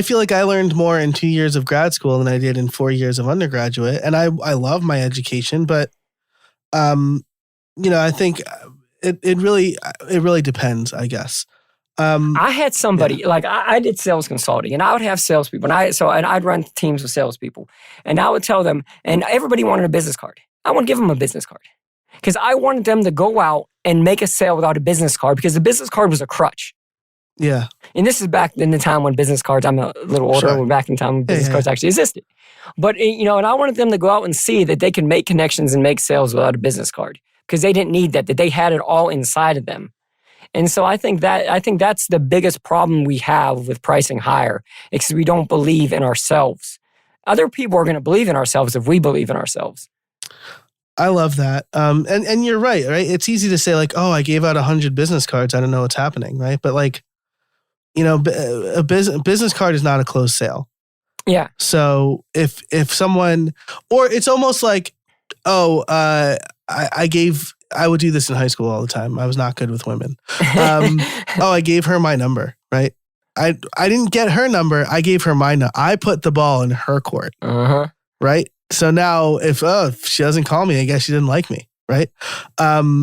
[SPEAKER 1] feel like I learned more in 2 years of grad school than I did in 4 years of undergraduate. And I love my education, but, I think it really depends, I guess.
[SPEAKER 2] I had somebody, I did sales consulting, and I would have salespeople, and I'd run teams with salespeople, and I would tell them, and everybody wanted a business card. I would give them a business card. Because I wanted them to go out and make a sale without a business card, because the business card was a crutch.
[SPEAKER 1] Yeah.
[SPEAKER 2] And this is back in the time when business cards, I'm a little older,
[SPEAKER 1] Sure.
[SPEAKER 2] we're back in time when business cards actually existed. But, and I wanted them to go out and see that they can make connections and make sales without a business card, because they didn't need that they had it all inside of them. And so I think that's the biggest problem we have with pricing higher, because we don't believe in ourselves. Other people are going to believe in ourselves if we believe in ourselves.
[SPEAKER 1] I love that. And you're right? It's easy to say I gave out 100 business cards. I don't know what's happening, right? But a business card is not a closed sale.
[SPEAKER 2] Yeah.
[SPEAKER 1] So if someone, or it's almost like, I would do this in high school all the time. I was not good with women. I gave her my number, right? I didn't get her number. I gave her my number. I put the ball in her court, right? So now if she doesn't call me, I guess she didn't like me, right? But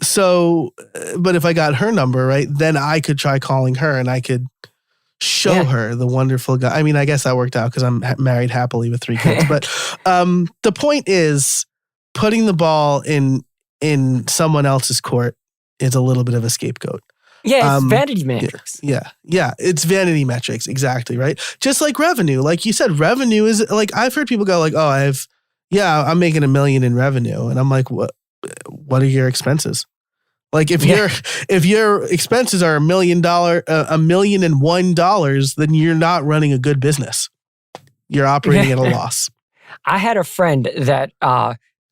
[SPEAKER 1] if I got her number, right, then I could try calling her and I could show her the wonderful guy. I guess that worked out because I'm married happily with 3 kids. But the point is, putting the ball in someone else's court is a little bit of a scapegoat.
[SPEAKER 2] Yeah, it's vanity metrics.
[SPEAKER 1] Yeah, it's vanity metrics, exactly, right? Just like revenue. Like you said, revenue is I've heard people go I'm making $1 million in revenue. And I'm like, what are your expenses? If your expenses are $1 million, $1,001, then you're not running a good business. You're operating at a loss.
[SPEAKER 2] I had a friend that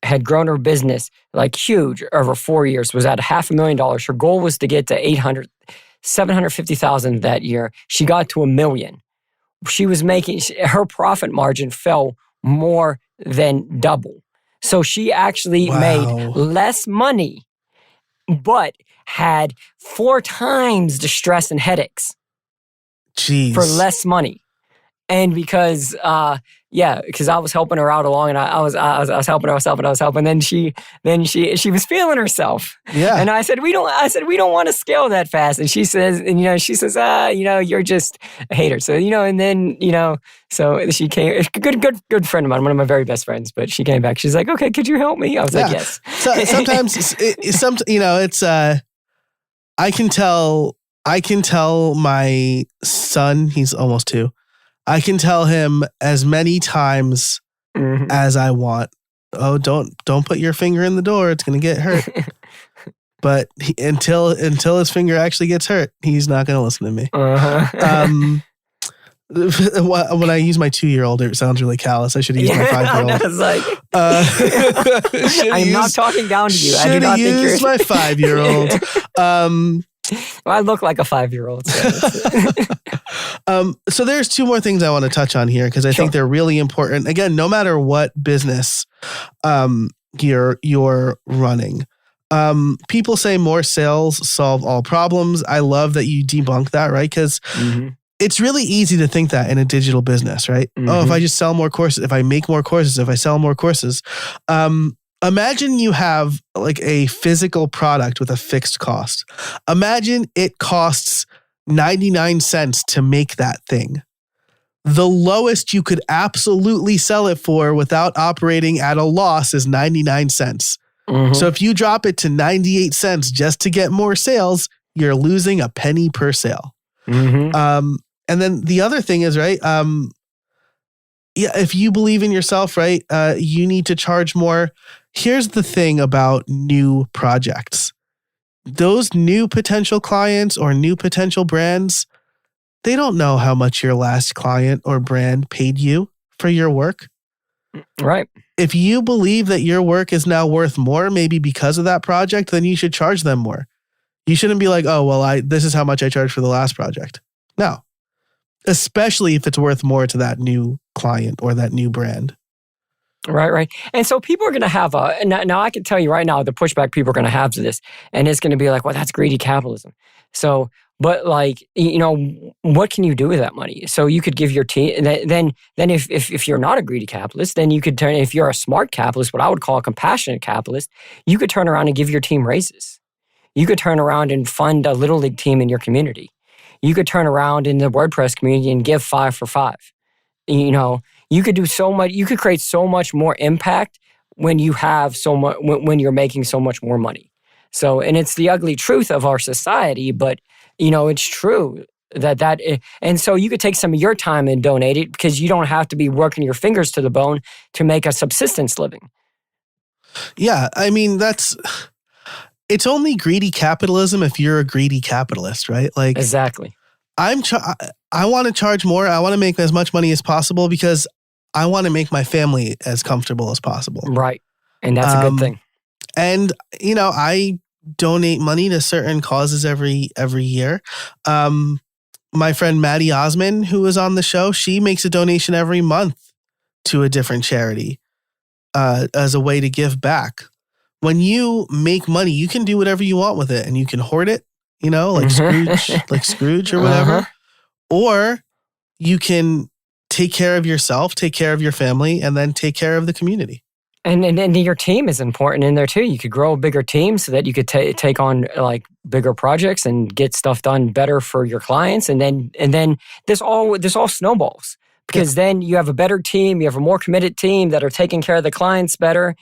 [SPEAKER 2] had grown her business huge over 4 years, was at $500,000. Her goal was to get to $750,000 that year. She got to $1 million. She was her profit margin fell more than double. So she actually made less money, but had 4 times the stress and headaches.
[SPEAKER 1] Jeez.
[SPEAKER 2] For less money. And because I was helping her out along, and I was helping her myself, and I was helping. Then she was feeling herself.
[SPEAKER 1] Yeah.
[SPEAKER 2] And I said, we don't want to scale that fast. And she says, you're just a hater. So, and then, so she came, good friend of mine, one of my very best friends, but she came back. She's like, okay, could you help me? I was like, yes.
[SPEAKER 1] So sometimes it's I can tell I can tell my son, he's almost 2, I can tell him as many times as I want. Oh, don't put your finger in the door. It's going to get hurt. But until his finger actually gets hurt, he's not going to listen to me. When I use my 2-year-old, it sounds really callous. I should have used my 5-year-old.
[SPEAKER 2] I was like, I'm not talking down to you. I do not think you're
[SPEAKER 1] my 5-year-old.
[SPEAKER 2] Well, I look like a 5-year-old.
[SPEAKER 1] So there's 2 more things I want to touch on here because I think they're really important. Again, no matter what business you're running. People say more sales solve all problems. I love that you debunk that, right? Because it's really easy to think that in a digital business, right? Oh, if I just sell more courses, if I make more courses, if I sell more courses. Imagine you have like a physical product with a fixed cost. Imagine it costs 99 cents to make that thing. The lowest you could absolutely sell it for without operating at a loss is 99 cents. So if you drop it to 98 cents just to get more sales, you're losing a penny per sale. And then the other thing is, right, if you believe in yourself, right, you need to charge more. Here's the thing about new projects. Those new potential clients or new potential brands, they don't know how much your last client or brand paid you for your work.
[SPEAKER 2] Right.
[SPEAKER 1] If you believe that your work is now worth more, maybe because of that project, then you should charge them more. You shouldn't be like, oh, well, this is how much I charged for the last project. No. Especially if it's worth more to that new client or that new brand.
[SPEAKER 2] Right. And so people are going to have now I can tell you right now, the pushback people are going to have to this, and it's going to be like, well, that's greedy capitalism. So, but like, what can you do with that money? So you could give your team, then if you're not a greedy capitalist, then you could if you're a smart capitalist, what I would call a compassionate capitalist, you could turn around and give your team raises. You could turn around and fund a little league team in your community. You could turn around in the WordPress community and give 5 for 5. You could do so much. You could create so much more impact when you have so much. When you're making so much more money. So, and it's the ugly truth of our society, but it's true that. And so you could take some of your time and donate it because you don't have to be working your fingers to the bone to make a subsistence living.
[SPEAKER 1] Yeah, I mean it's only greedy capitalism if you're a greedy capitalist, right? Like
[SPEAKER 2] exactly.
[SPEAKER 1] I want to charge more. I want to make as much money as possible because I want to make my family as comfortable as possible.
[SPEAKER 2] Right. And that's a good thing.
[SPEAKER 1] And, I donate money to certain causes every year. My friend Maddie Osman, who was on the show, she makes a donation every month to a different charity as a way to give back. When you make money, you can do whatever you want with it and you can hoard it, like Scrooge or whatever. Or you can take care of yourself, take care of your family, and then take care of the community.
[SPEAKER 2] And your team is important in there too. You could grow a bigger team so that you could take on like bigger projects and get stuff done better for your clients. And then this all snowballs because then you have a better team, you have a more committed team that are taking care of the clients better.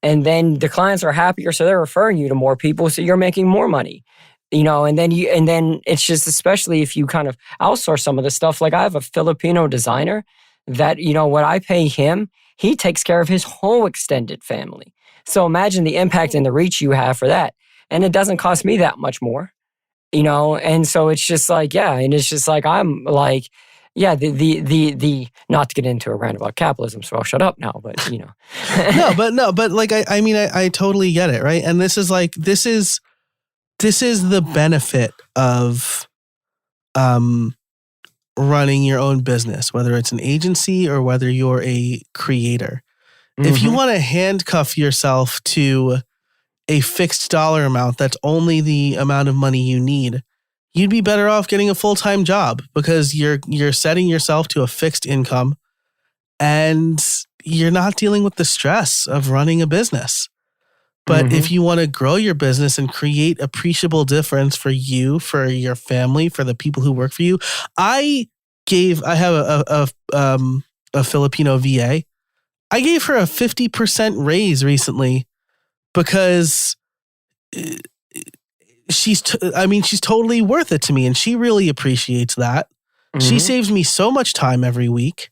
[SPEAKER 2] And then the clients are happier, so they're referring you to more people, so you're making more money. And then it's just, especially if you kind of outsource some of the stuff. Like I have a Filipino designer that, what I pay him, he takes care of his whole extended family. So imagine the impact and the reach you have for that. And it doesn't cost me that much more, and so it's just like, yeah. And it's just like, I'm like, yeah, the not to get into a rant about capitalism, so I'll shut up now, but
[SPEAKER 1] No, but like, I mean, I totally get it. Right. And this is the benefit of running your own business, whether it's an agency or whether you're a creator. If you want to handcuff yourself to a fixed dollar amount, that's only the amount of money you need, you'd be better off getting a full-time job because you're setting yourself to a fixed income and you're not dealing with the stress of running a business. But if you want to grow your business and create appreciable difference for you, for your family, for the people who work for you, I have a Filipino VA. I gave her a 50% raise recently because she's totally worth it to me, and she really appreciates that. She saves me so much time every week.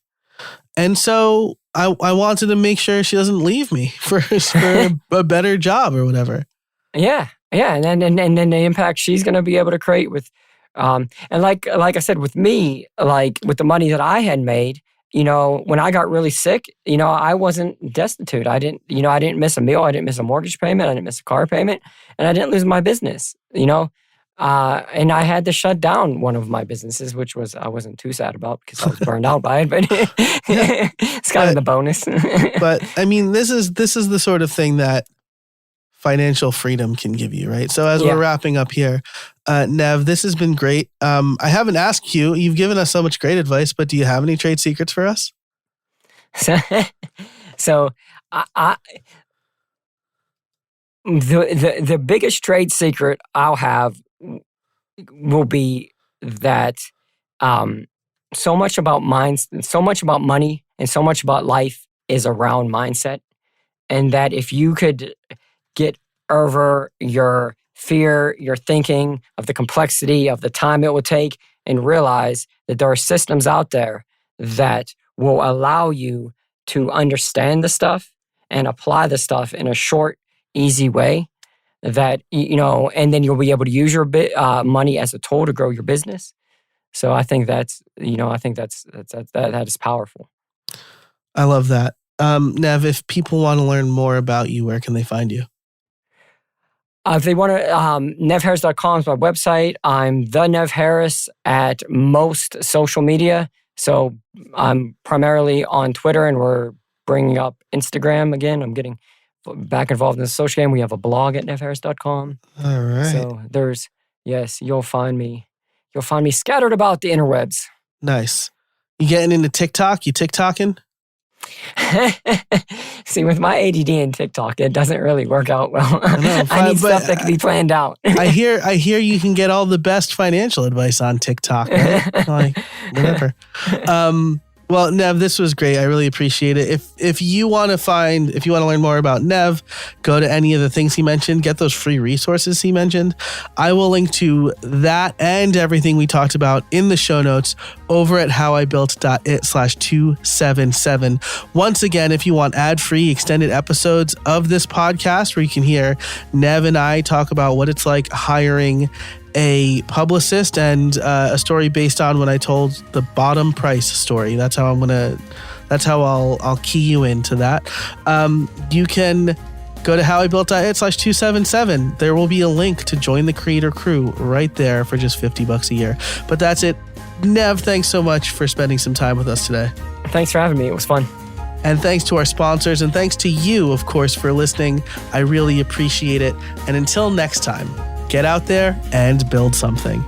[SPEAKER 1] And so I wanted to make sure she doesn't leave me for a better job or whatever.
[SPEAKER 2] Yeah. And then the impact she's going to be able to create with, and like I said, with me, like with the money that I had made, when I got really sick, I wasn't destitute. I didn't miss a meal. I didn't miss a mortgage payment. I didn't miss a car payment, and I didn't lose my business, and I had to shut down one of my businesses, which I wasn't too sad about because I was burned out by it, but it's kind of the bonus.
[SPEAKER 1] But I mean, this is the sort of thing that financial freedom can give you, right? So as we're wrapping up here, Nev, this has been great. I haven't asked you, you've given us so much great advice, but do you have any trade secrets for us?
[SPEAKER 2] So the biggest trade secret I'll have will be that so much about money and so much about life is around mindset. And that if you could get over your fear, your thinking of the complexity of the time it will take, and realize that there are systems out there that will allow you to understand the stuff and apply the stuff in a short, easy way, that, and then you'll be able to use your money as a tool to grow your business. So I think that is powerful.
[SPEAKER 1] I love that. Nev, if people want to learn more about you, where can they find you?
[SPEAKER 2] If they want to, nevharris.com is my website. I'm the Nev Harris at most social media. So I'm primarily on Twitter, and we're bringing up Instagram again. I'm getting back involved in the social game. We have a blog at nevharris.com.
[SPEAKER 1] All right.
[SPEAKER 2] So you'll find me scattered about the interwebs. Nice.
[SPEAKER 1] You getting into TikTok? You TikToking?
[SPEAKER 2] See, with my ADD and TikTok, it doesn't really work out well. I need stuff that can be planned out.
[SPEAKER 1] I hear you can get all the best financial advice on TikTok, right? Like, whatever. Well, Nev, this was great. I really appreciate it. If you want to learn more about Nev, go to any of the things he mentioned, get those free resources he mentioned. I will link to that and everything we talked about in the show notes over at howibuilt.it/277. Once again, if you want ad-free extended episodes of this podcast where you can hear Nev and I talk about what it's like hiring a publicist and a story based on when I told the bottom price story. That's how I'll key you into that. You can go to howibuilt.it/277. There will be a link to join the creator crew right there for just $50 a year. But that's it. Nev, thanks so much for spending some time with us today.
[SPEAKER 2] Thanks for having me. It was fun.
[SPEAKER 1] And thanks to our sponsors, and thanks to you, of course, for listening. I really appreciate it. And until next time, get out there and build something.